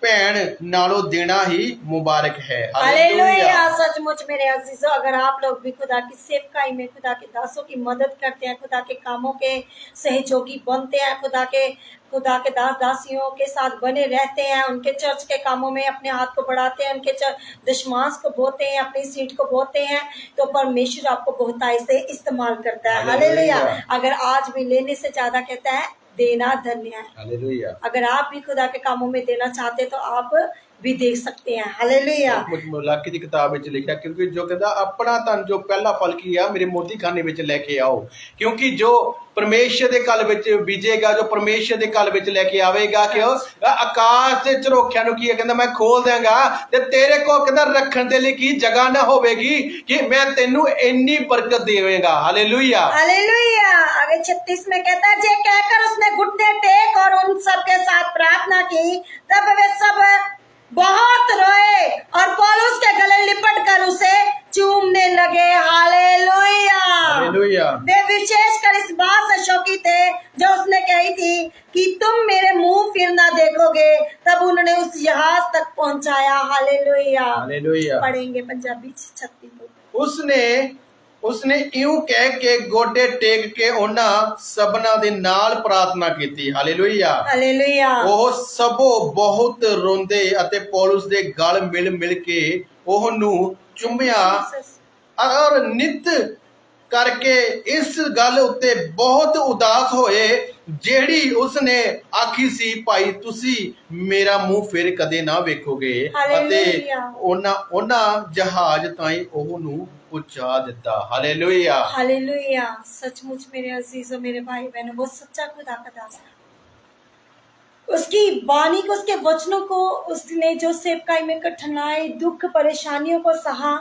भैन नालों देना ही मुबारक है। हालेलुया। सचमुच मेरे अजीजों, अगर आप लोग भी खुदा की सेवकाई में खुदा के दासों की मदद करते हैं, खुदा के कामों के सहयोगी बनते हैं, खुदा के खुदा के दास दासियों के साथ बने रहते हैं, उनके चर्च के कामों में अपने हाथ को बढ़ाते हैं, उनके दशमांश को बोते हैं, अपनी सीट को बोते हैं, तो परमेश्वर आपको बहुताई से इस्तेमाल करता है। हालेलुया। अगर आज भी लेने से ज्यादा कहता है देना धन्य है। हालेलुया। अगर आप भी खुदा के कामों में देना चाहते तो आप भी देख सकते हैं। हालेलुया। मुलाकी की किताब में लिखा, क्योंकि जो कहता अपना धन जो पहला फल किया मेरे मोती खाने में लेके आओ, क्योंकि जो परमेश्वर ਦੇ ਘਰ ਵਿੱਚ ਬੀਜੇਗਾ, ਜੋ ਪਰਮੇਸ਼ਰ ਦੇ ਘਰ ਵਿੱਚ ਲੈ ਕੇ ਆਵੇਗਾ, ਕਿ ਆਕਾਸ਼ ਦੇ ਝਰੋਖਿਆਂ ਨੂੰ ਕੀ ਕਹਿੰਦਾ ਮੈਂ ਖੋਲ ਦਿਆਂਗਾ ਤੇ ਤੇਰੇ ਕੋਲ ਕਹਿੰਦਾ ਰੱਖਣ ਦੇ ਲਈ ਕੀ ਜਗ੍ਹਾ ਨਾ ਹੋਵੇਗੀ, ਕਿ ਮੈਂ ਤੈਨੂੰ ਇੰਨੀ ਬਰਕਤ ਦੇਵਾਂਗਾ। हालेलुया। हालेलुया। आगे 36 में कहता है, जे कहकर उसने घुटने टेक और उन सब के साथ प्रार्थना की, तब वे सब बहुत रोए और पौलुस के गले लिपट कर उसे चूमने लगे। हालेलुया। हालेलुया। वे विशेषकर इस बात से शौकी थे जो उसने कही थी कि तुम मेरे मुंह फिर ना देखोगे, तब उन्होंने उस जहाज तक पहुंचाया। हालेलुया। हालेलुया। पढ़ेंगे पंजाबी 36। ਉਸਨੇ ਇਉਂ ਕਹਿ ਕੇ ਗੋਡੇ ਟੇਕ ਕੇ ਉਹਨਾਂ ਸਭਨਾਂ ਦੇ ਨਾਲ ਪ੍ਰਾਰਥਨਾ ਕੀਤੀ। ਹਾਲੇਲੂਇਆ। ਹਾਲੇਲੂਇਆ। ਉਹ ਸਭੋ ਬਹੁਤ ਰੋਂਦੇ ਅਤੇ ਪੌਲੁਸ ਦੇ ਗਲ ਮਿਲ ਕੇ ਉਹਨੂੰ ਚੁੰਮਿਆ ਔਰ ਨਿਤ ਕਰਕੇ ਇਸ ਗੱਲ ਉੱਤੇ ਬਹੁਤ ਉਦਾਸ ਹੋਏ, ਜਿਹੜੀ ਉਸਨੇ ਆਖੀ ਸੀ, ਭਾਈ ਤੁਸੀਂ ਮੇਰਾ ਮੂੰਹ ਫਿਰ ਕਦੇ ਨਾ ਵੇਖੋਗੇ, ਅਤੇ ਉਹਨਾਂ ਜਹਾਜ਼ ਤਾਈਂ ਉਹਨੂੰ पहुंचा देता। हालेलुया। हालेलुया। सचमुच मेरे अजीजों, मेरे भाई बहनों, वो सच्चा खुदा का दास है। उसकी वाणी को, उसके वचनों को, उसने जो सेवकाई में कठिनाई, दुख, परेशानियों को सहा,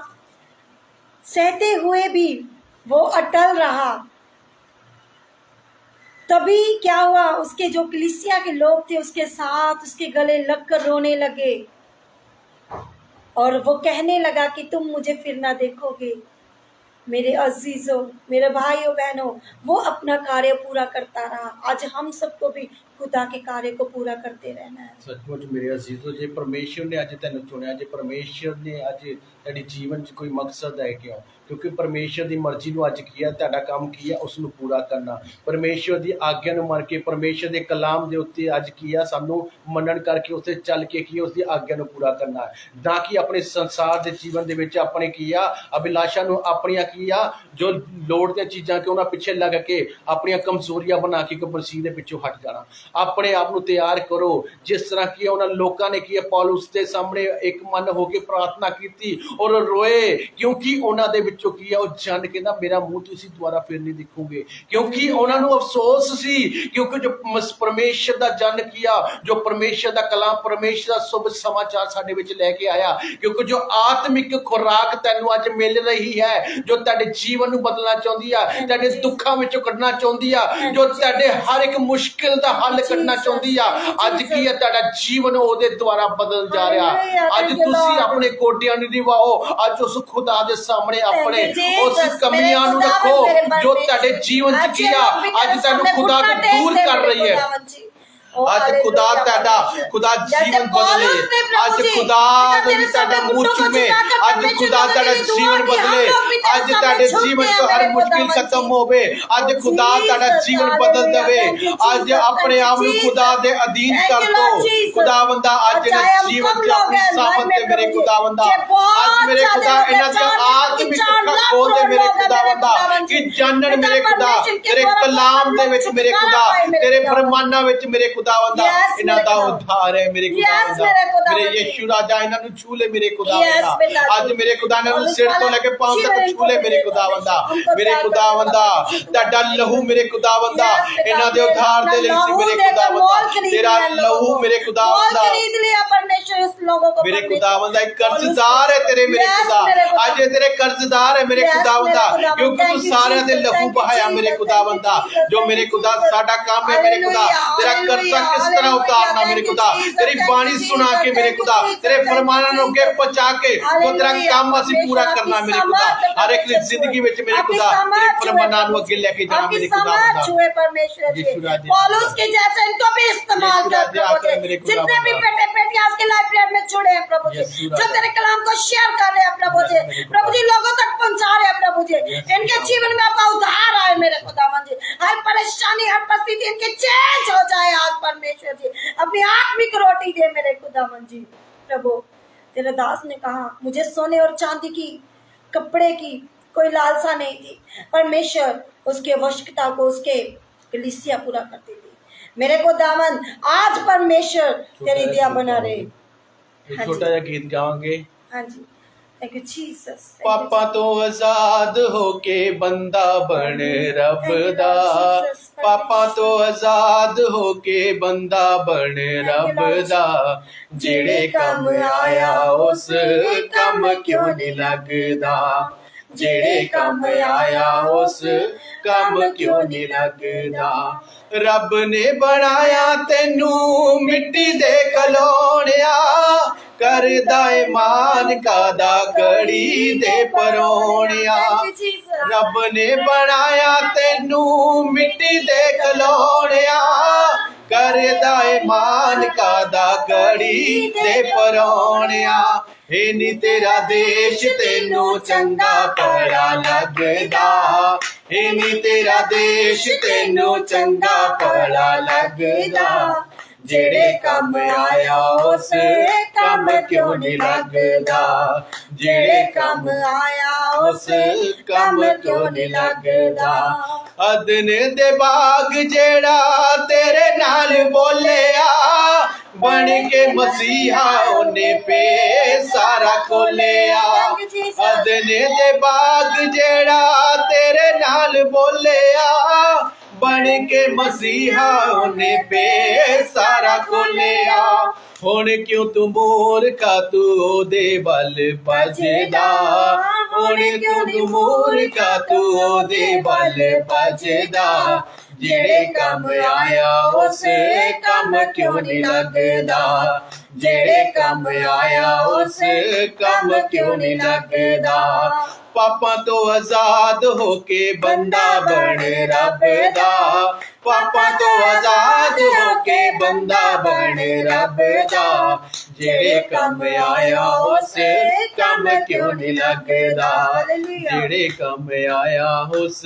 सहते हुए भी वो अटल रहा। तभी क्या हुआ, उसके जो कलीसिया के लोग थे उसके साथ उसके गले लगकर रोने लगे और वो कहने लगा कि तुम मुझे फिर ना देखोगे। मेरे अजीजों, मेरे भाइयों बहनों, वो अपना कार्य पूरा करता रहा। आज हम सबको भी खुदा के कार्य को पूरा करते रहना है। सचमुच मेरे अजीजों, जे परमेश्वर ने अज तेन चुनिया, जे परमेश्वर ने अज तेरे जीवन च कोई मकसद है, क्यों? क्योंकि परमेश्वर की मर्जी ਨੂੰ ਅੱਜ ਕੀ ਹੈ, ਤੁਹਾਡਾ ਕੰਮ ਕੀ ਹੈ, ਉਸ ਨੂੰ ਪੂਰਾ ਕਰਨਾ। परमेश्वर की आज्ञा ਨੂੰ ਮੰਨ ਕੇ, परमेश्वर के कलाम ਦੇ ਉੱਤੇ ਅੱਜ ਕੀ ਹੈ, ਸਾਨੂੰ ਮੰਨਣ ਕਰਕੇ ਉੱਤੇ ਚੱਲ ਕੇ ਕੀ ਉਸ ਦੀ ਆਗਿਆ ਨੂੰ ਪੂਰਾ ਕਰਨਾ ਹੈ, ਨਾ ਕਿ ਆਪਣੇ ਸੰਸਾਰ ਦੇ ਜੀਵਨ ਦੇ ਵਿੱਚ ਆਪਣੇ ਕੀ ਆ ਅਭਿਲਾਸ਼ਾ ਨੂੰ, ਆਪਣੀਆਂ ਕੀ ਆ ਜੋ ਲੋੜ ਦੀਆਂ ਚੀਜ਼ਾਂ ਕਿ ਉਹਨਾਂ ਪਿੱਛੇ ਲੱਗ ਕੇ ਆਪਣੀਆਂ ਕਮਜ਼ੋਰੀਆਂ ਬਣਾ ਕੇ ਮਸੀਹ ਦੇ ਪਿੱਛੋਂ ਹਟ ਜਾਣਾ। ਆਪਣੇ ਆਪ ਨੂੰ ਤਿਆਰ ਕਰੋ, ਜਿਸ ਤਰ੍ਹਾਂ ਕੀ ਉਹਨਾਂ ਲੋਕਾਂ ਨੇ ਕੀ ਪੌਲੁਸ ਦੇ ਸਾਹਮਣੇ ਇੱਕ ਮਨ ਹੋ ਕੇ ਪ੍ਰਾਰਥਨਾ ਕੀਤੀ ਔਰ ਰੋਏ, ਕਿਉਂਕਿ ਉਹਨਾਂ ਦੇ ਵਿੱਚੋਂ ਕੀ ਆ ਉਹ ਜਾਣ ਕਹਿੰਦਾ ਮੇਰਾ ਮੂੰਹ ਤੁਸੀਂ ਦੁਬਾਰਾ ਫਿਰ ਨਹੀਂ ਦੇਖੋਗੇ, ਕਿਉਂਕਿ ਉਹਨਾਂ ਨੂੰ ਅਫਸੋਸ ਸੀ, ਕਿਉਂਕਿ ਜੋ ਪਰਮੇਸ਼ਰ ਦਾ ਜਨ ਕੀਆ, ਜੋ ਪਰਮੇਸ਼ਰ ਦਾ ਕਲਾਮ, ਪਰਮੇਸ਼ਰ ਦਾ ਸ਼ੁਭ ਸਮਾਚਾਰ ਸਾਡੇ ਵਿੱਚ ਲੈ ਕੇ ਆਇਆ, ਕਿਉਂਕਿ ਜੋ ਆਤਮਿਕ ਖੁਰਾਕ ਤੈਨੂੰ ਅੱਜ ਮਿਲ ਰਹੀ ਹੈ, ਜੋ ਤੁਹਾਡੇ ਜੀਵਨ ਨੂੰ ਬਦਲਣਾ ਚਾਹੁੰਦੀ ਆ, ਤੁਹਾਡੇ ਦੁੱਖਾਂ ਵਿੱਚੋਂ ਕੱਢਣਾ ਚਾਹੁੰਦੀ ਆ, ਜੋ ਤੁਹਾਡੇ ਹਰ ਇੱਕ ਮੁਸ਼ਕਿਲ ਦਾ ਹੱਲ ਕੱਢਣਾ ਚਾਹੁੰਦੀ ਆ, ਅੱਜ ਕੀ ਹੈ ਤੁਹਾਡਾ ਜੀਵਨ ਉਹਦੇ ਦੁਆਰਾ ਬਦਲ ਜਾ ਰਿਹਾ। ਅੱਜ ਤੁਸੀਂ ਆਪਣੇ ਕੋਟਿਆਂ ਨੂੰ ਨਿਵਾਓ, ਅੱਜ ਉਸ ਖੁਦਾ ਦੇ ਸਾਹਮਣੇ ਆਪਣੇ ਉਸ ਕਮੀਆਂ ਨੂੰ ਰੱਖੋ ਜੋ ਤੁਹਾਡੇ ਜੀਵਨ ਚ ਕੀਆ ਅੱਜ ਤੁਹਾਨੂੰ ਖੁਦਾ ਤੋਂ ਦੂਰ ਕਰ ਰਹੀ ਹੈ। ਅੱਜ ਖੁਦਾ ਤੁਹਾਡਾ ਖੁਦਾ ਜੀਵਨ ਬਦਲੇ, ਅੱਜ ਖੁਦਾ ਤੁਹਾਡਾ ਮੂੰਹ ਚੁੰਮੇ, ਅੱਜ ਖੁਦਾ ਤੁਹਾਡਾ ਜੀਵਨ ਬਦਲੇ, ਅੱਜ ਤੁਹਾਡੇ ਜੀਵਨ ਤੋਂ ਹਰ ਮੁਸ਼ਕਿਲ ਖਤਮ ਹੋਵੇ, ਅੱਜ ਖੁਦਾ ਤੁਹਾਡਾ ਜੀਵਨ ਬਦਲ ਦੇਵੇ। ਅੱਜ ਆਪਣੇ ਆਪ ਨੂੰ ਖੁਦਾ ਦੇ ਅਧੀਨ ਕਰ ਦੋ। ਖੁਦਾਵੰਦਾ ਅੱਜ ਇਹਨਾਂ ਜੀਵਨ ਚ ਆਪਣੀ ਸਾਮਤ ਤੇ ਮੇਰੇ ਖੁਦਾਵੰਦਾ, ਅੱਜ ਮੇਰੇ ਖੁਦਾ ਇਹਨਾਂ ਦੀਆਂ ਆਤਮਿਕ ਅੱਖਾਂ ਖੋਲ ਦੇ ਮੇਰੇ ਖੁਦਾਵੰਦਾ, ਕਿ ਜਾਣਨ ਮੇਰੇ ਖੁਦਾ ਤੇਰੇ ਕਲਾਮ ਦੇ ਵਿੱਚ ਮੇਰੇ ਖੁਦਾ, ਤੇਰੇ ਫਰਮਾਨਾਂ ਵਿੱਚ ਮੇਰੇ ਖੁਦਾਵੰਦਾ ਇਹਨਾਂ ਦਾ ਉद्धार है मेरे खुदावंदा। मेरे यीशु राजा ਇਹਨਾਂ ਨੂੰ ਛੂ ਲੈ ਮੇਰੇ ਖੁਦਾਵੰਦਾ, ਅੱਜ ਮੇਰੇ ਖੁਦਾ ਇਹਨਾਂ ਨੂੰ ਸਿਰ ਤੋਂ ਲੈ ਕੇ ਪਾਂਵ ਤੱਕ ਛੂ ਲੈ ਮੇਰੇ ਖੁਦਾਵੰਦਾ। ਮੇਰੇ ਖੁਦਾਵੰਦਾ ਤੁਹਾਡਾ ਲਹੂ ਮੇਰੇ ਖੁਦਾਵੰਦਾ ਇਹਨਾਂ ਦੇ ਉद्धार ਦੇ ਲਈ ਸੀ ਮੇਰੇ ਖੁਦਾਵੰਦਾ, ਤੇਰਾ ਲਹੂ ਮੇਰੇ ਖੁਦਾਵੰਦਾ, ਮੇਰੇ ਖੁਦਾਵੰਦਾ ਇੱਕ ਕਰਜ਼ਦਾਰ ਹੈ ਤੇਰੇ ਮੇਰੇ ਖੁਦਾ, ਅੱਜ ਇਹ ਤੇਰੇ ਕਰਜ਼ਦਾਰ ਹੈ ਮੇਰੇ ਖੁਦਾਵੰਦਾ, ਕਿਉਂਕਿ ਤੂੰ ਸਾਰਿਆਂ ਦੇ ਲਹੂ ਬਹਾਇਆ ਮੇਰੇ ਖੁਦਾਵੰਦਾ। ਜੋ ਮੇਰੇ ਖੁਦਾ ਸਾਡਾ ਕੰਮ ਹੈ ਮੇਰੇ ਖੁਦਾ, ਤੇਰਾ ਕਰਜ਼ਾ किस तरह उतारना मेरे खुदा, तेरी बाणी सुना के मेरे खुदा, तेरे फरमाना ਨੂੰ ਅੱਗੇ ਪਹੁੰਚਾ ਕੇ ਉਹ ਤੇਰਾ ਕੰਮ ਅਸੀਂ ਪੂਰਾ ਕਰਨਾ ਮੇਰੇ ਖੁਦਾ। ਹਰ ਇੱਕ ਦੀ ਜ਼ਿੰਦਗੀ ਵਿੱਚ ਮੇਰੇ ਖੁਦਾ ਤੇਰੇ फरमाना ਨੂੰ ਅੱਗੇ ਲੈ ਕੇ ਜਾਣਾ ਮੇਰੇ खुदा। पौलुस के जैसे इनको भी इस्तेमाल कर प्रभु जी, जितने भी बेटे बेटियां आज के लाइब्रेरी में जुड़े हैं प्रभु जी, जो तेरे कलाम को शेयर कर रहे हैं प्रभु जी, प्रभु जी लोगों तक पहुंचा रहे हैं प्रभु जी, इनके जीवन में आपका उद्धार आए मेरे खुदावन जी, हर परेशानी हर परिस्थिति इनकी चेंज हो जाए आज परमेश्वर जी, अपनी आत्मिक रोटी दे मेरे खुदावन जी। प्रभु तेरे दास ने कहा मुझे सोने और चांदी की कपड़े की कोई लालसा नहीं थी, परमेश्वर उसके आवश्यकता को उसके कलीसिया पूरा करती थी मेरे को दामन, आज परमेश्वर तेरी दया बना रहे। एक छोटा सा गीत गाओगे? हाँ जी, थैंक यू जीसस। पापा तो आजाद होके बंदा बन रब दा, पापा तो आजाद होके बंदा बन रब दा, जेड़े कम आया उस कम क्यों नहीं लगदा, जेड़े कम आया उस कम क्यों नहीं लगदा। रब ने बनाया तेनू मिट्टी दे खलोणिया, करदा ईमान कादा कड़ी दे परोणिया, रब ने बनाया तेनू मिट्टी दे खलोणिया, करदा ईमान कादा कड़ी दे परोणिया, हे नी तेरा देश तेनू चंगा भला लगदा, हे नी तेरा देश तेनू चंगा भला लगदा, जेड़े कम आया उस कम क्यों नहीं लगदा, जेड़े कम आया उस कम क्यों नहीं लगदा। अदन दे बाग जेड़ा तेरे नाल बोलिया, बन के मसीहा ओने पे सारा खोलिया, अदन दे बाग जेड़ा तेरे नाल बोलिया, बन के मसीहा ओने पे सारा खोलिया, हुण क्यों तू मूर्खा तू ओदे बल भजदा, हुण क्यों तू मूर्खा तू ओदे बल भजदा, जेड़े कम आया उस कम क्यों नहीं लगदा, जेड़े कम आया उस कम क्यों नहीं लगदा। पापा तो आजाद होके बंदा बन रब दा, पापा तो आजाद होके बंदा बन रब दा, जेड़े कम आया उस कम क्यों नहीं लगदा, जेड़े कम आया उस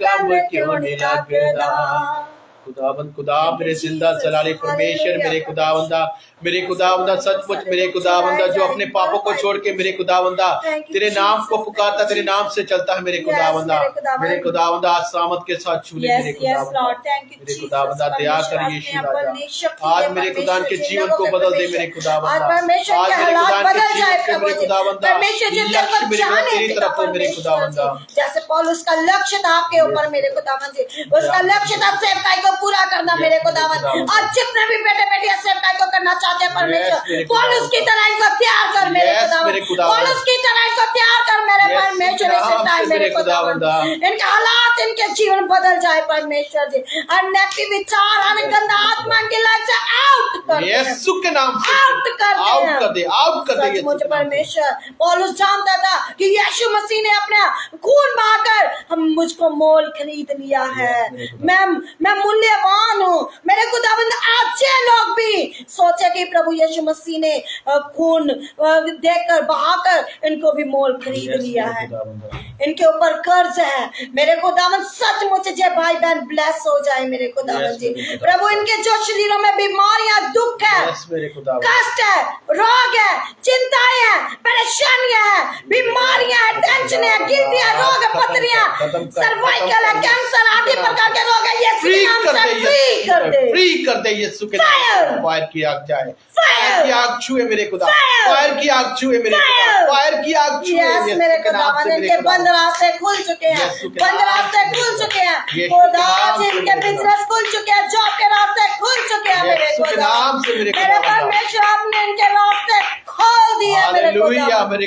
कम क्यों नहीं लगदा। खुदाबंद खुदा मेरे जिंदा जलाली परमेश्वर मेरे खुदावंदा, मेरे खुदावंदा सचमुच मेरे खुदावंदा जो अपने पापों को छोड़ के मेरे खुदावंदा तेरे नाम को पुकारता तेरे नाम से चलता है मेरे खुदावंदा, मेरे खुदावंदा आज सामत के साथ छूले मेरे खुदावंदा दया कर यीशु राजा, आज मेरे खुदा के जीवन को बदल दे मेरे खुदावंदा, आज मेरे खुदा के जीवन को मेरे खुदावंदा लक्ष्य मेरे तेरी तरफ हो मेरे खुदावंदा, जैसे पौलुस का लक्ष्य था आपके ऊपर मेरे खुदावंद जी, उसका लक्ष्य था सेवकाई को पूरा करना मेरे खुदावंद, और जितने भी बेटे बेटियां सेवकाई को करना चाहते हैं परमेश्वर, पौलुस की तरह इनको तैयार कर मेरे खुदावंद, पौलुस की तरह इनको तैयार कर मेरे परमेश्वर इस टाइम मेरे खुदावंद, इनके हालात इनके जीवन बदल जाए परमेश्वर जी, हर नेगेटिव विचार हर गंदा आत्मा की लाइफ से आउट कर यीशु के नाम से आउट कर दे आउट कर दे मुझे परमेश्वर। पौलुस जानता था कि यीशु मसीह ने अपना खून बहाकर हम मुझको मोल खरीद लिया है, मैं मूल्यवान हूँ मेरे खुदावंद। आज ये लोग भी सोचे कि प्रभु यीशु मसीह ने खून देकर बहाकर इनको भी मोल खरीद लिया है, इनके ऊपर कर्ज है मेरे खुदावंद। सचमुच जे भाई बहन ब्लेस हो जाए मेरे खुदावंद जी, प्रभु इनके जो शरीरों में बीमारियां दुख है कष्ट है रोग है चिंताएं है परेशानियां है बीमारियां है टेंशन है गिल्टी है रोग है पथरियां सर्वाइकल है कैंसर आदि प्रकार के रोग है, ये फ्री कर दे यीशु के नाम से। फायर की आग जाए, फायर की आग छुए मेरे खुदा, फायर की आग छुए मेरे खुदा, फायर की आग छुए मेरे खुदावन। इनके बंद रास्ते खुल चुके हैं, बंद रास्ते खुल चुके हैं खुदा, जिनके बिजनेस खुल चुके हैं, जॉब के रास्ते खुल चुके हैं मेरे खुदा, मेरे परमेश्वर आपने इनके रास्ते खोल दिए मेरे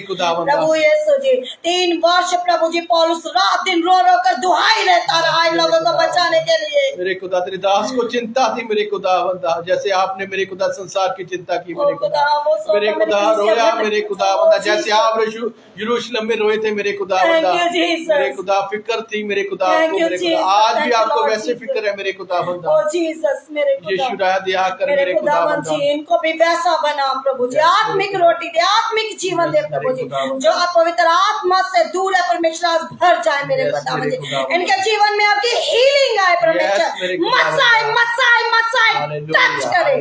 खुदावन। प्रभु यीशु जी 3 वर्ष प्रभु जी पौलुस रात दिन रो रो कर दुहाई रहता रहा इन लोगों को बचाने के लिए मेरे खुदा। तेरे दास को चिंता थी मेरे खुदावंदा, जैसे आपने मेरे खुदा संसार की चिंता की मेरे खुदा, मेरे खुदा रोया मेरे खुदावंदा, जैसे आप यरूशलेम में रोए थे मेरे खुदावंदा, मेरे खुदा फिक्र थी मेरे खुदा को मेरे खुदा, आज भी आपको वैसे फिक्र है मेरे खुदावंदा। यीशु राजा दया कर मेरे खुदावंदा, इनको भी वैसा बना प्रभु जी, आत्मिक रोटी दे आत्मिक जीवन दे Yes, प्रभु जी। मेरे खुदावन। जो आप पवित्र आत्मा से दूर है परमेश्वर, आज भर जाए मेरे Yes, खुदावन मेरे जी। खुदावन। इनके जीवन में आपकी हीलिंग आए Yes, मेरे परमेश्वर, खुदावन। मसाए मसाए मसाए टच करे,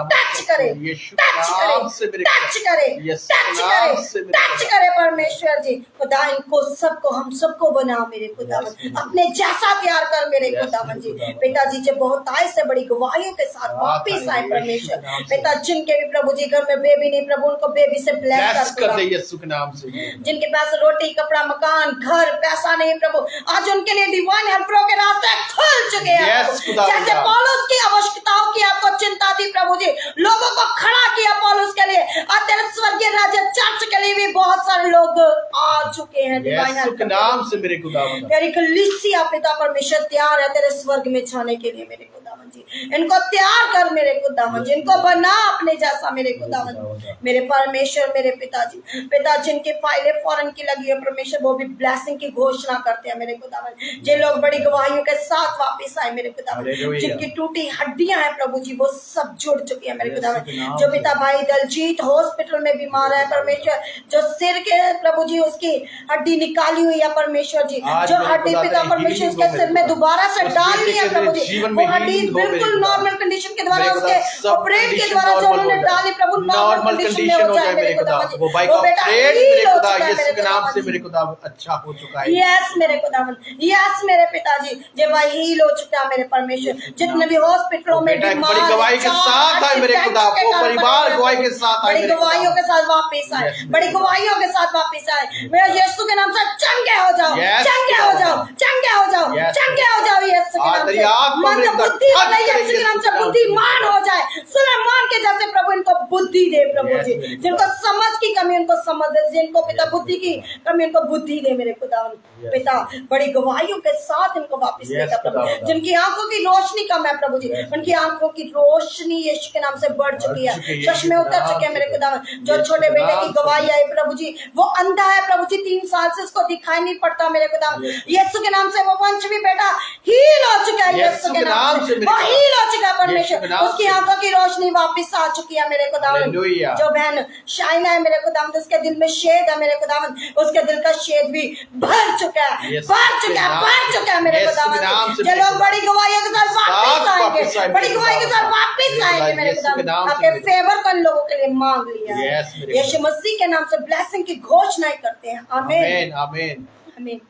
टच करे, टच करे, टच करे, टच करे, टच करे परमेश्वर जी। खुदा इनको सबको, हम सबको बना मेरे खुदावन, अपने जैसा तैयार कर मेरे खुदावन जी। पिताजी जो बहुत आय से बड़ी गवाहियों के साथ वापिस आए परमेश्वर। पिता जिनके भी प्रभु जी घर में बेबी नहीं प्रभु, उनको बेबी से ब्लेस कर दे यीशु के नाम से। जिनके पास रोटी कपड़ा मकान घर पैसा नहीं प्रभु, आज उनके लिए डिवाइन हेल्परों के रास्ते खुल चुके हैं Yes, प्रभु। खुदा जैसे खुदा। पौलुस की आवश्यकताओं की आपको चिंता थी प्रभु जी, लोगों को खड़ा किया पौलुस के लिए, आज तेरे स्वर्गीय राज्य चर्च के लिए भी बहुत सारे लोग आ चुके हैं डिवाइन यीशु के हेल्प। नाम से मेरे खुदावन। तेरी कलीसिया पिता परमेश्वर तैयार है तेरे स्वर्ग में जाने के लिए मेरे खुदावन जी। इनको तैयार कर मेरे खुदावन जी, इनको बना अपने जैसा मेरे खुदावन जी। मेरे परमेश्वर मेरे पिताजी, पिता जिनकी फाइलें फॉरेन की लगी है परमेश्वर, वो भी ब्लेसिंग की घोषणा करते हैं मेरे खुदावन। जो लोग बड़ी गवाहियों के साथ वापिस आए मेरे खुदावन, हालेलुया। जिनकी टूटी हड्डियां हैं प्रभु जी, वो सब जुड़ चुकी है मेरे यीशु के खुदावन। नाम जो से। पिता भाई दलजीत हॉस्पिटल में बीमार है परमेश्वर, जो सिर के प्रभु जी उसकी हड्डी निकाली हुई है परमेश्वर जी, आज जो मेरे हड्डी खुदा पिता तेरी परमेश्वर healing उसके हो सिर मेरे में खुदा। दोबारा से उस डालनी बेटे है के प्रभु जी। जीवन वो में हड्डी healing हो मेरे बिल्कुल खुदा। नॉर्मल कंडीशन के द्वारा मेरे खुदा, उसके सब ऑपरेट के condition द्वारा जो normal उन्होंने हो जाए। डाली प्रभु नॉर्मल कंडीशन हो जाए मेरे खुदा। वो बाइक ऑपरेट मेरे खुदा यीशु के नाम से मेरे खुदा अच्छा हो चुका है। यस मेरे खुदावन, यस मेरे पिताजी, जे भाई हील हो चुका है मेरे परमेश्वर। जितने भी हॉस्पिटलों में बेटा एक बीमार बड़ी गवाही के साथ आए मेरे खुदा, वो परिवार गवाही के साथ आए बड़ी मेरे खुदा। गवाहियों के साथ वापिस आए, Yes, बड़ी गवाहियों के साथ वापिस आए मेरे यीशु के नाम से। चंगे हो जाओ, Yes, चंगे हो जाओ, चंगे हो जाओ, Yes, चंगे हो जाओ यीशु के आज नाम तेरी से। आत्मा मन मेरे खुदा बुद्धि touch वाले करे यीशु के नाम से यीशु के नाम से। बुद्धिमान हो जाए, सुलेमान के जैसे प्रभु इनको बुद्धि दे प्रभु Yes, जी। मेरे खुदा। जिनको समझ की कमी उनको समझ दे, जिनको पिता बुद्धि की कमी उनको बुद्धि दे मेरे खुदा। Yes. पिता बड़ी गवाहियों के साथ इनको वापस Yes, लेकर प्रभु, खुदा। जिनकी आंखों की रोशनी कम है प्रभु जी, Yes. उनकी आंखों की रोशनी यीशु के नाम से बढ़ चुकी है, चुकी है, चश्मे यीशु उतर के चुके हैं नाम मेरे से। खुदा। जो यीशु छोटे के बेटे नाम की से। गवाही आई प्रभु जी, वो अंधा है प्रभु जी, 3 साल से उसको दिखाई नहीं पड़ता मेरे खुदा। Yes. यीशु के नाम से वो वंश भी बेटा हील हो चुका है यीशु के नाम से, मेरे वो खुदा। हील हो चुका है यीशु के परमेश्वर। नाम उसकी से। आंखों की रोशनी वापस आ चुकी है मेरे खुदा। हालेलुया। जो बहन शाइना है मेरे खुदा, उसके दिल में शेद है मेरे खुदा, उसके दिल का शेद भी भर चुका है, यीशु भर के चुका है, नाम भर से। चुका है मेरे यीशु खुदा। के नाम से जो मेरे लोग खुदा। बड़ी गवाहियों के साथ वापस आएंगे, आएंगे बड़ी गवाही के साथ वापस आएंगे मेरे यीशु के खुदा। नाम से आपके मेरे खुदा। फेवर को इन लोगों के लिए मांग लिया है। Yes, मेरे यीशु मसीह के नाम से ब्लेसिंग की घोषणा करते हैं। आमीन आमीन आमीन। आमीन।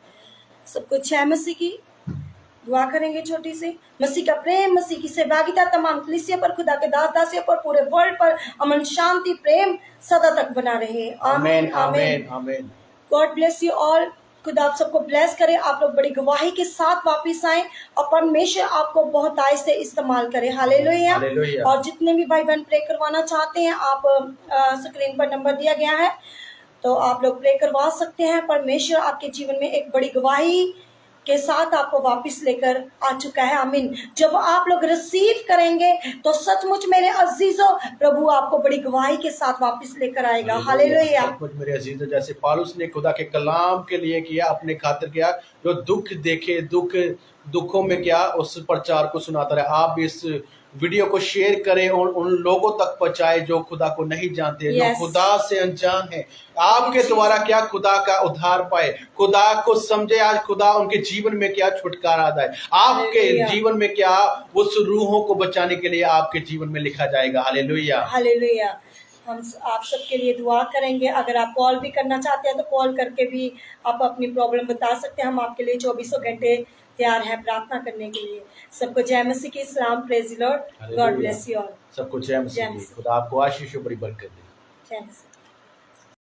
सब कुछ है मसीह की दुआ करेंगे छोटी सी। मसीह का प्रेम, मसीह की सहभागिता तमाम कलीसिया पर, खुदा के दास दासियों पर, पूरे वर्ल्ड पर अमन शांति प्रेम सदा तक बना रहे। आमीन आमीन आमीन। आमीन आमीन। God bless you all. खुदा आप सबको ब्लेस करे, आप लोग बड़ी गवाही के साथ वापिस आए और परमेश्वर आपको बहुत आय से इस्तेमाल करे। हालेलुया। हालेलुया। और जितने भी भाई बहन प्रे करवाना चाहते हैं, आप स्क्रीन पर नंबर दिया गया है, तो आप लोग प्रे करवा सकते हैं। परमेश्वर आपके जीवन में एक बड़ी गवाही के साथ आपको वापस लेकर आ चुका है। आमीन। जब आप लोग रिसीव करेंगे तो सचमुच मेरे अजीजों, प्रभु आपको बड़ी गवाही के साथ वापस लेकर आएगा। हालेलुया। सचमुच मेरे अजीजों, जैसे पौलुस ने खुदा के कलाम के लिए किया, अपने खातिर किया, जो दुख देखे, दुखों में क्या उस प्रचार को सुनाता रहे। आप इस वीडियो को शेयर करें और उन लोगों तक पहुंचाए जो खुदा को नहीं जानते, जो Yes. खुदा से अनजान है। आपके द्वारा क्या खुदा का उद्धार पाए, खुदा को समझे, आज खुदा उनके जीवन में क्या छुटकारा जाए, आपके हालेलुया। जीवन में क्या उस रूहों को बचाने के लिए आपके जीवन में लिखा जाएगा। हालेलुया। हालेलुया। हम आप सबके लिए दुआ करेंगे। अगर आप कॉल भी करना चाहते हैं तो कॉल करके भी आप अपनी प्रॉब्लम बता सकते हैं। हम आपके लिए 24 घंटे तैयार है प्रार्थना करने के लिए। सबको जय मसीह की सलाम। Praise the Lord. God bless you all. सबको जय मसीह की। खुदा आपको आशीष और बड़ी बरकत दे। जय मसीह।